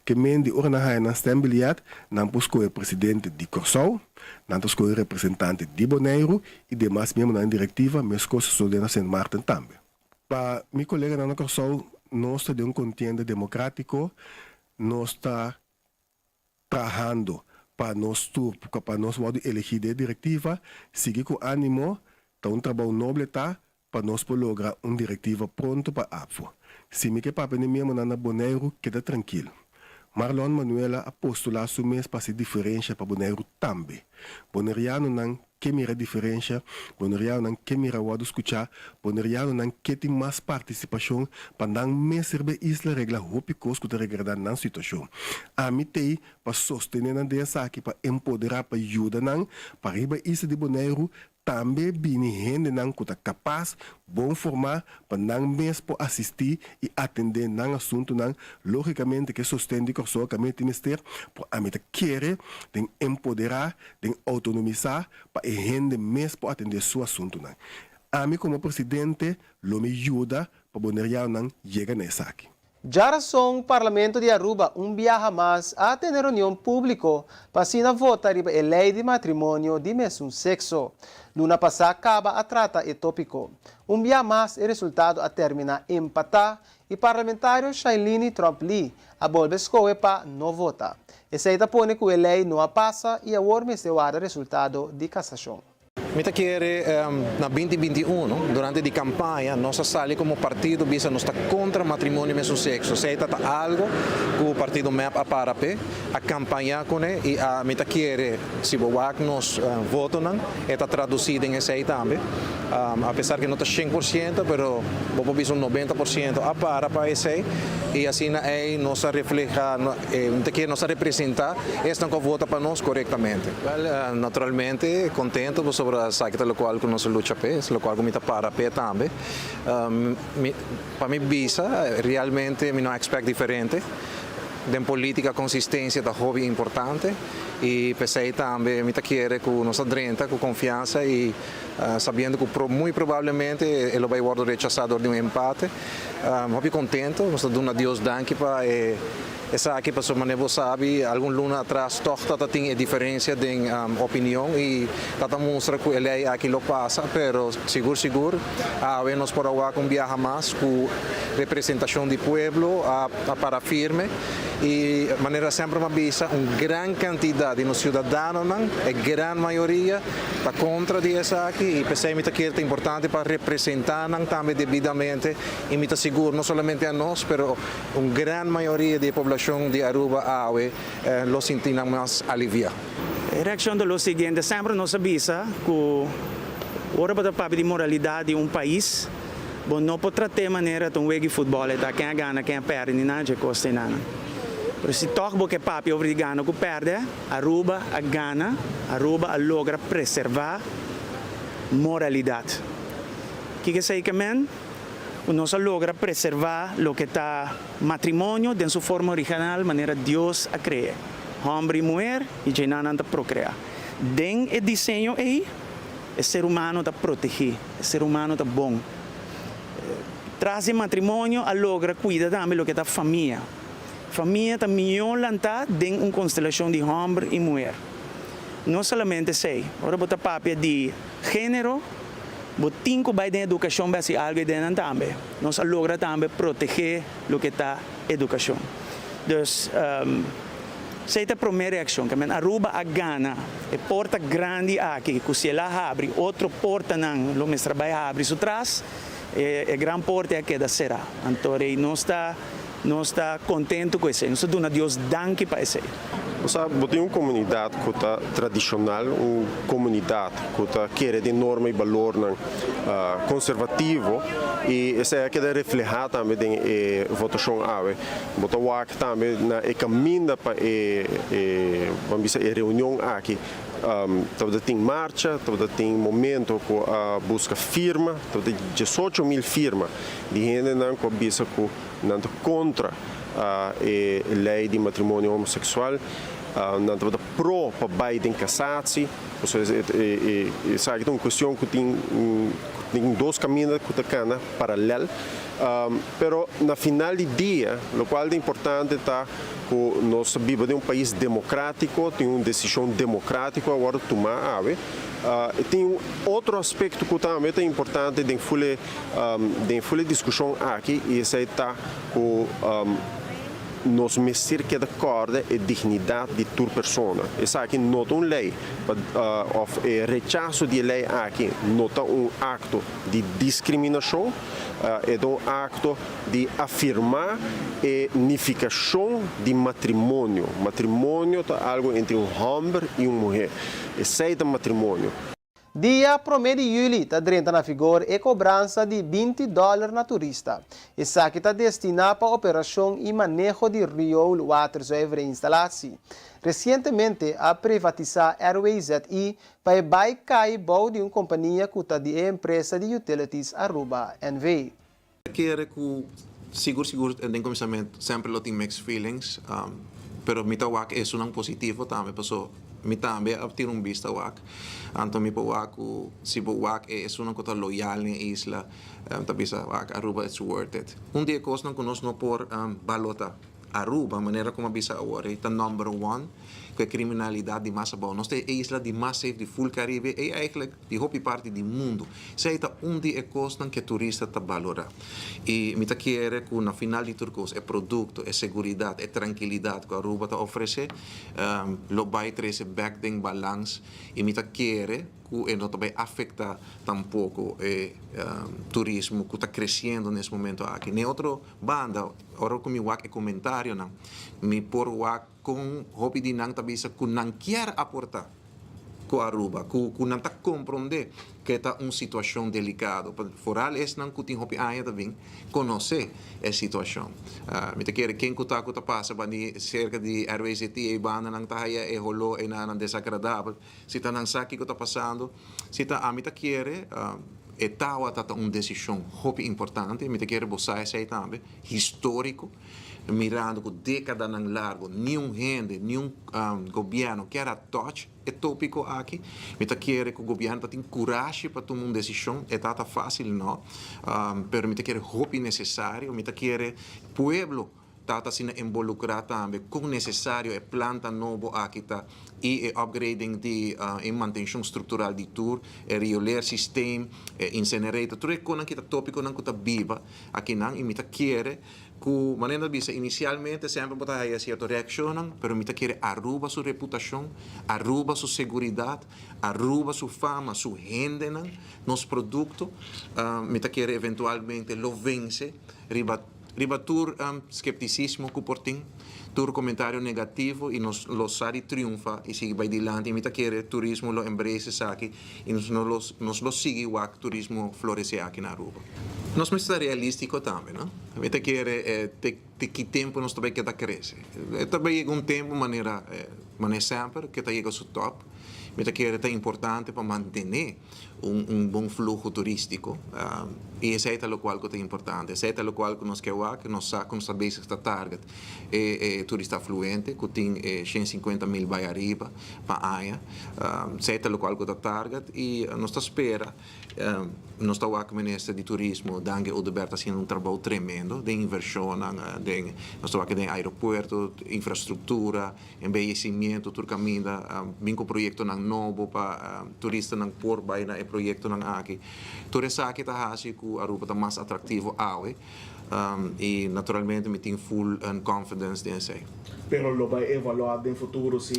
Que mende ora na Assembleia, não escolhe presidente de Corsol, não escolhe representante de Bonaire e demais membros da diretiva, meus coisas são de St. Martin também. Para meu colega na Corsol, nós estamos de contenda democrático, nós estamos trabalhando para nós eleger a diretiva, seguir com ânimo, um trabalho nobre para nós lograr uma diretiva pronta para a AFO. Se me que papai mesmo na Bonaire, queda tranquilo. Marlon Manuela apostolar su mês para ser diferença para Bonaire também. Bonaireano não quer mirar diferença, Bonaireano não quer mirar o escutar, Bonaireano não quer ter mais participação para não me servir isla regla roupa coisas que regredar na situação. A mim tem para sostener na dessa aqui para empoderar para ajudar não para riba isla de Bonaire também bem gente não que está capaz, bom formar, para não mesmo assistir e atender não assunto não, logicamente que sustenta que só que a minha ministério, para a minha querer, de empoderar, de autonomizar, para a gente mesmo atender seu assunto não. A mim como presidente, lo me ajuda para Bonaireano não chegar nessa aqui. Já o Parlamento de Aruba viaja mais a ter reunião pública para se votar a lei de matrimônio de mesmo sexo. Luna passada acaba a trata e tópico. Viaja mais é resultado a terminar empatar e parlamentário Shailene Trump Lee a volver escolher para não votar. Essa aí põe que a lei não passa e agora me o resultado de cassação. Mita quere na 2021, durante a campanha, nossa sali como partido bisa nos está contra matrimônio mesmo sexo. Se está algo que o partido MEP a parape, a campanha com ele e a mita quere se boak nos voto não, está traduzido em esse aí também. Apesar que não está 100%, pero vou bisa 90% a para esse e assim aí nossa refleja, mita quere nos representar, esta que vota para nós corretamente. Well, naturalmente contento sobre sakita lo qual conosco lucha pes, lo qual comita para pe também. Para mim bisa realmente me não expect diferente. De política consistência da hobby importante e pensei também me querer com nossa drenta com confiança e sabendo que muito provavelmente ele vai ser rechazado de um empate hopi contento, nós estamos a Deus danke para essa aqui para maneira sabe, algum luna atrás toch tata tem a diferença de opinião e tata mostra que ele é aquilo passa, pero seguro a nós por agora com viaja mais com representação do pueblo para firme e maneira sempre uma visa grande quantidade de cidadãos, a grande maioria está contra essa aqui e pensei que é importante para representar também devidamente e me seguro não somente a nós, pero grande maioria da população de Aruba lo sentirão mais aliviado. A reação é o seguinte, sempre nos avisa que ora para a de moralidade de país, bom não pode tratar maneira de jogar futebol, quem ganha, quem perde, nem nada custa nada. Pero se toca que papi obrigado que perde, Aruba a ganha, Aruba a logra preservar moralidade. Que sei que men? Nós logra preservar o que está matrimônio em sua forma original, maneira Deus a criar. Homem e mulher e genan a procriar. Den o desenho aí, o ser humano está protegido, o ser humano está bom. Traz o matrimônio, a logra cuida também do que está família. Família está melhor lançada em uma constelação de homem e mulher. Não somente sei, agora botar papel de gênero, botinho vai de educação vai ser algo de também. Nós logra também proteger o que está educação. Então, essa é a primeira reação, que Aruba a Gana, é porta grande aqui, que se ela abre, outra porta não, o mestre vai abrir isso atrás, é grande porta aqui da será. Então, nós está contente com isso, nós damos a Deus danke para isso. Nós temos uma comunidade que é tradicional, uma comunidade que quer de norma e valor conservativo e isso é que é refletido também na votação. Bota o aqui também na caminho para a reunião aqui. Talvez tem marcha, talvez tem momento que busca firma, talvez 18 mil firmas de gente que bisa contra a lei de matrimônio homossexual, não pro para Biden casar-se, sabe que é uma questão que tem dois caminhos que estão paralelos, pero na final do dia, o qual é importante está que nós vivemos em um país democrático, tem uma decisão democrática agora tomar tem outro aspecto que também é importante de discussão aqui e isso está que nós mestre que acorda a dignidade de toda pessoa. Isso aqui não é uma lei, o rechaço de lei aqui não é um acto de discriminação, é um acto de afirmar a unificação de matrimônio. Matrimônio é algo entre um homem e uma mulher. Esse é o matrimônio. Dia 1 de julho está entrando na vigor a cobrança de $20 na turista. Isso aqui está destinado para a operação e manejo de Rio Water Zuivere Instalatie. Recentemente, a privatizar RWZI para cair de uma companhia que está de empresa de utilities Aruba NV. Quero que seguro em começamento sempre lo tem mixed feelings, pero mita wak é um positivo também, pessoal. Mi também ter vista wak. Então mi wak se wak é uma coisa loyal na isla, tabisa wak Aruba it's worth it. Dia coisa não conosco não por balota Aruba, maneira como bisa agora, é number one que a criminalidade de massa boa. Nós temos a isla de mais safe de full Caribe e eigenlijk de hopi parte do mundo. Sei tá dia coisa que turista tá valora. E me tá querer que na final de tudo é produto, é segurança, é tranquilidade que a Aruba tá oferece, lo vai trazer back den balance e me tá querer que não vai afetar tampouco o turismo que está crescendo nesse momento aqui. Nem outra banda, ora que me wak comentário não, me por wak com hobby de não tabisa que não quer aportar com a Aruba, que não está compreender que está uma situação delicada. Foral é não que tem hobby ainda também conhecer a situação. Me quer quem que está passa bani cerca de RWZT e banda não está aí é rolo é não desagradável. Se está não sabe o que está passando, se está a me quer é tal uma decisão hobby importante. Me quer botar isso aí também histórico. mirando com décadas ng largo, nenhum rende, nenhum governo quer a touch, é tópico aqui. Mita quer que o governo tenha coragem para tomar uma decisão, é tão fácil não, mas mita quer roupa necessário, mita quer pueblo tata sina involucrar também com necessário é planta novo aqui tá e upgrading de manutenção estrutural de tour é rioler sistema incinerator tudo é coisa que tá tópico não que tá viva aqui não e mita quer que maneira bisa inicialmente sempre botar aí certa reação pero mita quer arruba sua reputação arruba sua segurança arruba sua fama sua renda nos produtos mita quer eventualmente lo vence riba tur skepticismo que portem, tur comentário negativo e nos sari triunfa e sigue vai dilante e mita quer turismo lo embrace aqui e nos lo sigue o turismo floresce aqui na Aruba. Nós precisamos ser realístico também, não? Mita quer que tempo nós também quer crescer. Também tempo maneira sempre que tá chega ao top. Mita quer é importante para manter bom fluxo turístico e esse é o qual é importante, esse é o qual nós queremos que nós sabemos que target é turista fluente que tem 150 mil vai arriba para aia, esse é o qual é target e nós espera nós estamos aqui ministro de turismo danke Odeberta fazendo trabalho tremendo de inversão nós estamos aqui no aeroporto infraestrutura embellecimento tur caminho vinco projeto novo para turista nang por bay na proyecto ng aki. Turista aki tahasi ku Aruba ta mas atractivo awe e naturalmente me tem full confidence din say. Pero lo vai evaluar no futuro se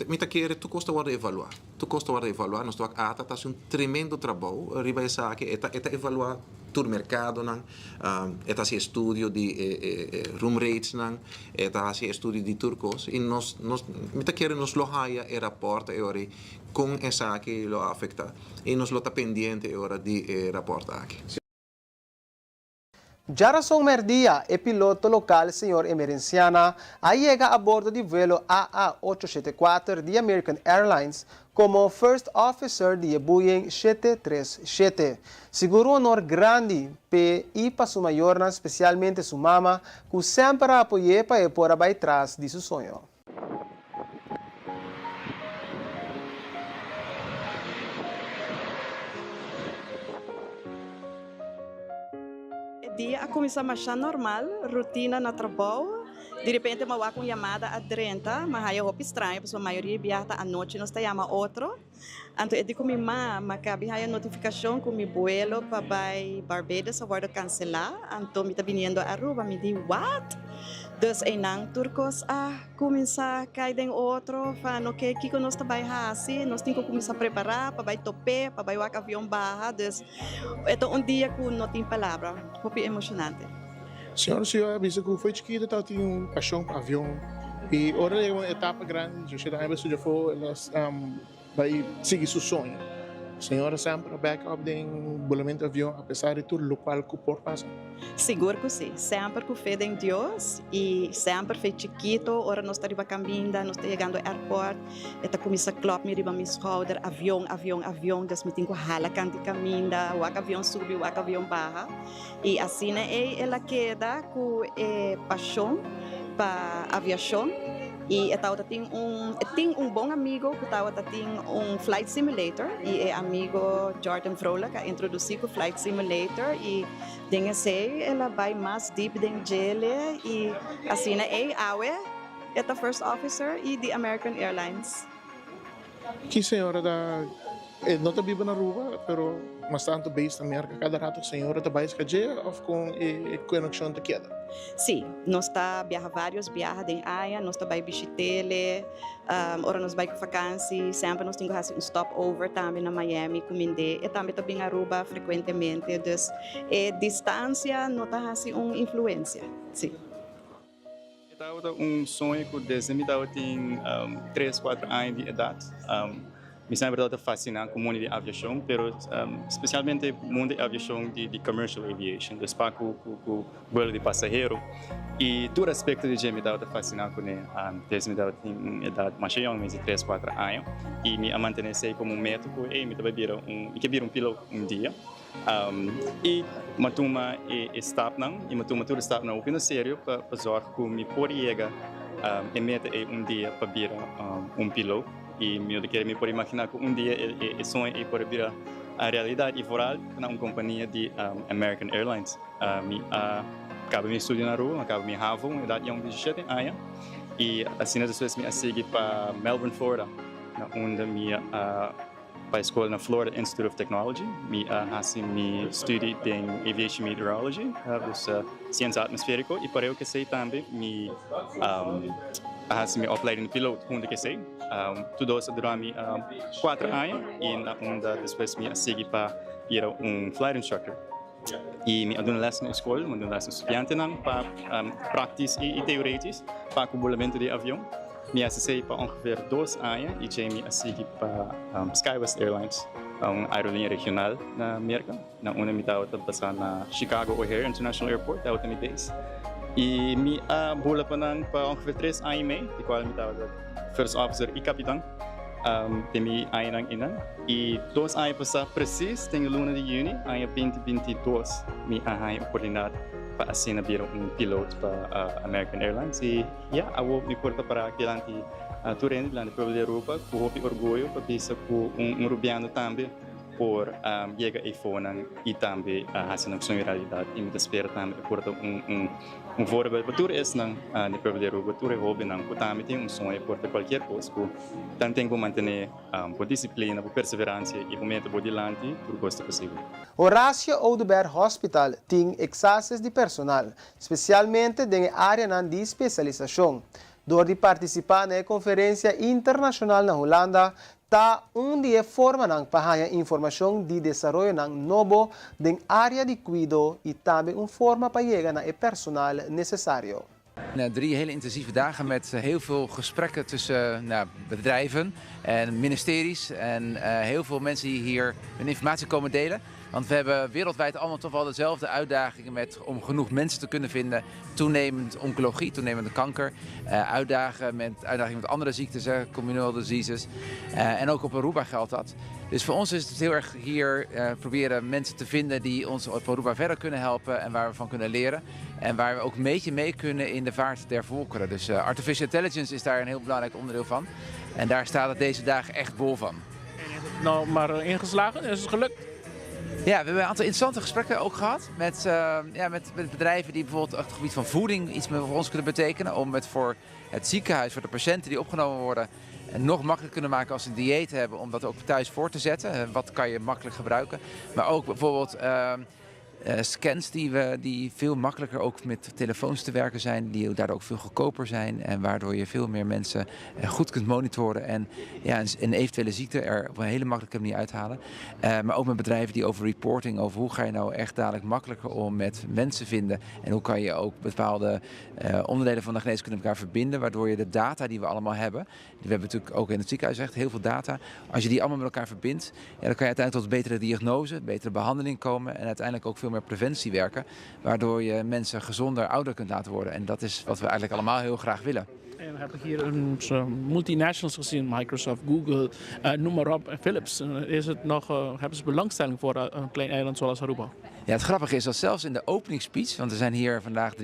Mita quer tu costa guarda evaluar. Tu costa guarda evaluar, nós toca ata tá um tremendo trabalho riba essa aqui eta evaluar tur mercado nang eta se estudio de room rates nang eta se estudio de turcos e nós mita quer nos lo haya e rapporta e ori com essa aqui lo afecta e nos lo tá pendiente e ora de rapporta aqui. Jarason Merdia, el piloto local señor Emerenciana, llega a bordo de vuelo AA874 de American Airlines como First Officer de Boeing 737. Seguro honor grande para su mayor, especialmente su mamá, que sempre apoyó para ir por atrás de su sueño. Dia a começar a marchar normal, rotina na trabalho. De repente, eu vou com chamada a 30, mas aí é estranho, porque a maioria viaja à noite, nós chama outro. Então, eu digo, mas cabe a notificação que o meu vuelo para Barbados agora cancelar. Então, me está vindo a Aruba, me diz, what? Dus enang turcos começar a cair em outro, no que nós também assim, nós temos que começar a preparar para tope, para o avião barra, dus é dia que não tem palavra, muito emocionante. Senhora, avisa que foi chiquita, tá tinha paixão para avião e agora é uma etapa grande, já está já foi, elas vai seguir seu sonho. Senhora sempre backup de bolamento avião, apesar de tudo, o qual que por passa. Seguro que sim, sempre com fé em Deus e sempre foi chiquito, agora nós estamos caminhando, nós estamos chegando ao aeroporto, está começando a clap me riba meu shoulder, avião, das me tenho que ralar canto caminho, o avião sube, o avião barra e assim ela queda com paixão para aviação. E eu tenho bom amigo que tem flight simulator e é amigo Jordan Frola que introduziu o flight simulator e dengue sei ela vai mais deep dentro dele e assim é a first officer e de American Airlines. Que senhora não está viva na Aruba, pero mas tanto based na América cada rato senhora está bem escadinha ou com conexão da queda. Sim, nós está vários viagens em Aia, nós está vai visitá-lo, ora nós vai com vacância, sempre nós temos um stopover também na Miami, comendê, e também está bem Aruba frequentemente, dus distância não está assim uma influência, sim. Eu tenho sonho que desde que eu tenho 3, 4 anos de idade. me sempre estado fascinado com o mundo de aviação, pero especialmente o mundo de aviação de commercial aviation, do espaço com voo de passageiro. E todo aspecto de gente me estava fascinado com ele. Desde me estava em idade mais jovem, de 3, 4 anos, e me manter como médico e me estava vir piloto dia. E matuma stap não, e matuma tudo stap não, o sério para zorgar que me pode chegar e meta dia para vir piloto. E eu quero me pode imaginar que dia é sonho e pode vir a realidade e foral na uma companhia de American Airlines. Acabo me estudando na rua, acabo me havon, idade de 17 anos, e assim depois me segui para Melbourne, Florida, onde me para a escola na Florida Institute of Technology, me estudo em Aviation Meteorology, ciência atmosférica, e para eu que sei também me me opleiding de piloto, onde que sei, tudo isso durante 4 anos, e onde depois me segui para ir flight instructor. E me dou lessen na escola, me dou lessen estudante para práticas e teóricas para o volamento de avião. Me assistei para ongeveer 2 anos e já me assistei para Skywest Airlines, uma aerolínea regional na América, na onde me estava passando na Chicago O'Hare International Airport, da última vez. E me vola para ongeveer 3 anos e meio, de qual me estava first officer e capitão. Temi anos e 2 anos passar precis tem luna de junho, ano 2022, me arranha a oportunidade para assinar piloto para American Airlines e eu vou me portar para aquele turno de Povo da Europa, com orgulho para pensar com rubiano também por chegar a fora e também fazer uma realidade e me espera também portar voorbeeld wat toer is nang de Povo da Europa, toer hobby nang também tem sonho portar qualquer coisa, tanto tem que manter por disciplina, por perseverança e por meter por diante por costa possível. Horácio Oudeberg Hospital tem excesso de personal, especialmente na área de especialização. Door de participar na conferência internacional na Holanda, ta dia forma ng pahaya informação de desenvolvimento ng novo na área de cuidado e também forma para chegar na personal necessário. 3 hele intensieve dagen met heel veel gesprekken tussen bedrijven en ministeries en heel veel mensen die hier hun informatie komen delen. Want we hebben wereldwijd allemaal toch wel dezelfde uitdagingen om genoeg mensen te kunnen vinden. Toenemend oncologie, toenemende kanker, uitdagingen met andere ziektes, communal diseases. En ook op Aruba geldt dat. Dus voor ons is het heel erg hier proberen mensen te vinden die ons op Aruba verder kunnen helpen en waar we van kunnen leren. En waar we ook een beetje mee kunnen in de vaart der volkeren. Dus artificial intelligence is daar een heel belangrijk onderdeel van. En daar staat het deze dagen echt bol van. En is het nou maar ingeslagen? Is het gelukt? Ja, we hebben een aantal interessante gesprekken ook gehad met bedrijven die bijvoorbeeld op het gebied van voeding iets voor ons kunnen betekenen. Om het voor het ziekenhuis, voor de patiënten die opgenomen worden, nog makkelijker kunnen maken als ze een dieet hebben om dat ook thuis voor te zetten. Wat kan je makkelijk gebruiken. Maar ook bijvoorbeeld scans die veel makkelijker ook met telefoons te werken zijn, die daardoor ook veel goedkoper zijn en waardoor je veel meer mensen goed kunt monitoren en een eventuele ziekte er op een hele makkelijke manier uithalen. Maar ook met bedrijven die over reporting, over hoe ga je nou echt dadelijk makkelijker om met mensen vinden en hoe kan je ook bepaalde onderdelen van de geneeskunde met elkaar verbinden, waardoor je de data die we allemaal hebben, we hebben natuurlijk ook in het ziekenhuis echt heel veel data, als je die allemaal met elkaar verbindt, dan kan je uiteindelijk tot betere diagnose, betere behandeling komen en uiteindelijk ook veel meer preventie werken, waardoor je mensen gezonder ouder kunt laten worden. En dat is wat we eigenlijk allemaal heel graag willen. En we hebben hier multinationals gezien, Microsoft, Google, noem maar op, en Philips. Hebben ze belangstelling voor een klein eiland zoals Aruba? Ja, het grappige is dat zelfs in de openingsspeech, want er zijn hier vandaag 3.500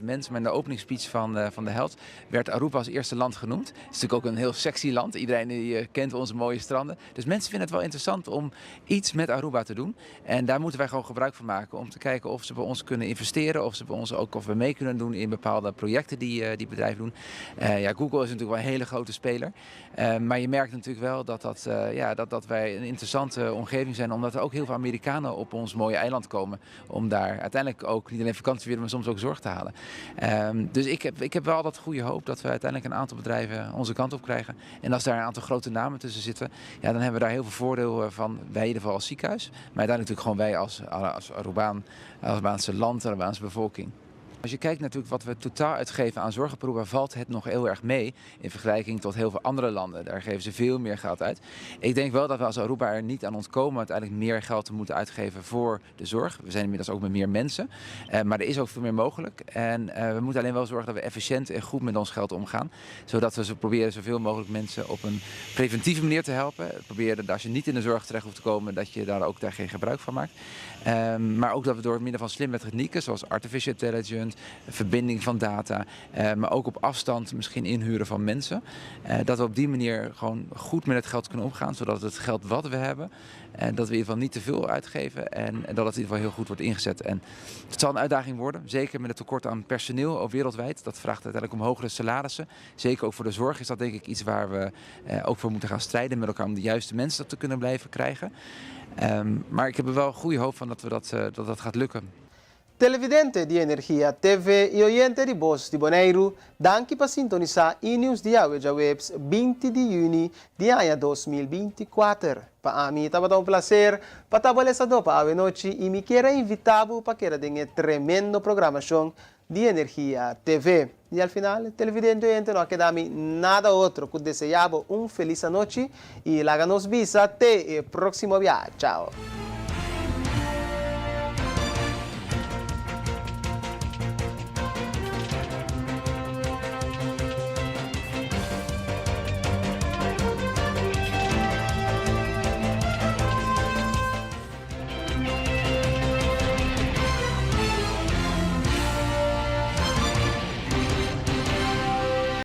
mensen, maar in de openingsspeech van de Health werd Aruba als eerste land genoemd. Het is natuurlijk ook een heel sexy land. Iedereen die kent onze mooie stranden. Dus mensen vinden het wel interessant om iets met Aruba te doen. En daar moeten wij gewoon gebruik van maken om te kijken of ze bij ons kunnen investeren, of ze bij ons ook of we mee kunnen doen in bepaalde projecten die bedrijven doen. Google is natuurlijk wel een hele grote speler. Maar je merkt natuurlijk wel dat wij een interessante omgeving zijn, omdat er ook heel veel Amerikanen op ons mooie eiland komen. Om daar uiteindelijk ook niet alleen vakantie te vieren, maar soms ook zorg te halen. Dus ik heb wel dat goede hoop dat we uiteindelijk een aantal bedrijven onze kant op krijgen. En als daar een aantal grote namen tussen zitten, dan hebben we daar heel veel voordeel van. Wij in ieder geval als ziekenhuis. Maar uiteindelijk natuurlijk gewoon wij als Arubaanse land, Arubaanse bevolking. Als je kijkt natuurlijk wat we totaal uitgeven aan zorgberoepen, valt het nog heel erg mee in vergelijking tot heel veel andere landen. Daar geven ze veel meer geld uit. Ik denk wel dat we als Aruba er niet aan ontkomen uiteindelijk meer geld te moeten uitgeven voor de zorg. We zijn inmiddels ook met meer mensen, maar er is ook veel meer mogelijk. En we moeten alleen wel zorgen dat we efficiënt en goed met ons geld omgaan. Zodat we proberen zoveel mogelijk mensen op een preventieve manier te helpen. Proberen dat als je niet in de zorg terecht hoeft te komen, dat je daar geen gebruik van maakt. Maar ook dat we door middel van slimme technieken, zoals artificial intelligence, verbinding van data, maar ook op afstand misschien inhuren van mensen. Dat we op die manier gewoon goed met het geld kunnen omgaan, zodat het geld wat we hebben, dat we in ieder geval niet te veel uitgeven en dat het in ieder geval heel goed wordt ingezet. En het zal een uitdaging worden, zeker met het tekort aan personeel ook wereldwijd. Dat vraagt uiteindelijk om hogere salarissen. Zeker ook voor de zorg is dat denk ik iets waar we ook voor moeten gaan strijden met elkaar om de juiste mensen te kunnen blijven krijgen. Maar ik heb er wel goede hoop van dat gaat lukken. Televidente di Energia TV e oyente di Voz di Bonaire, danke per sintonizar e-news di Aweja Webs 20 de junho de ano 2024. Para mim estava um prazer para trabalhar para a noite e me quero invitar para que tenha tremendo programação de Energia TV. E al final, televidente oyente, não queda nada outro que desejar feliz noite e lá nos visa até o próximo viagem. Tchau.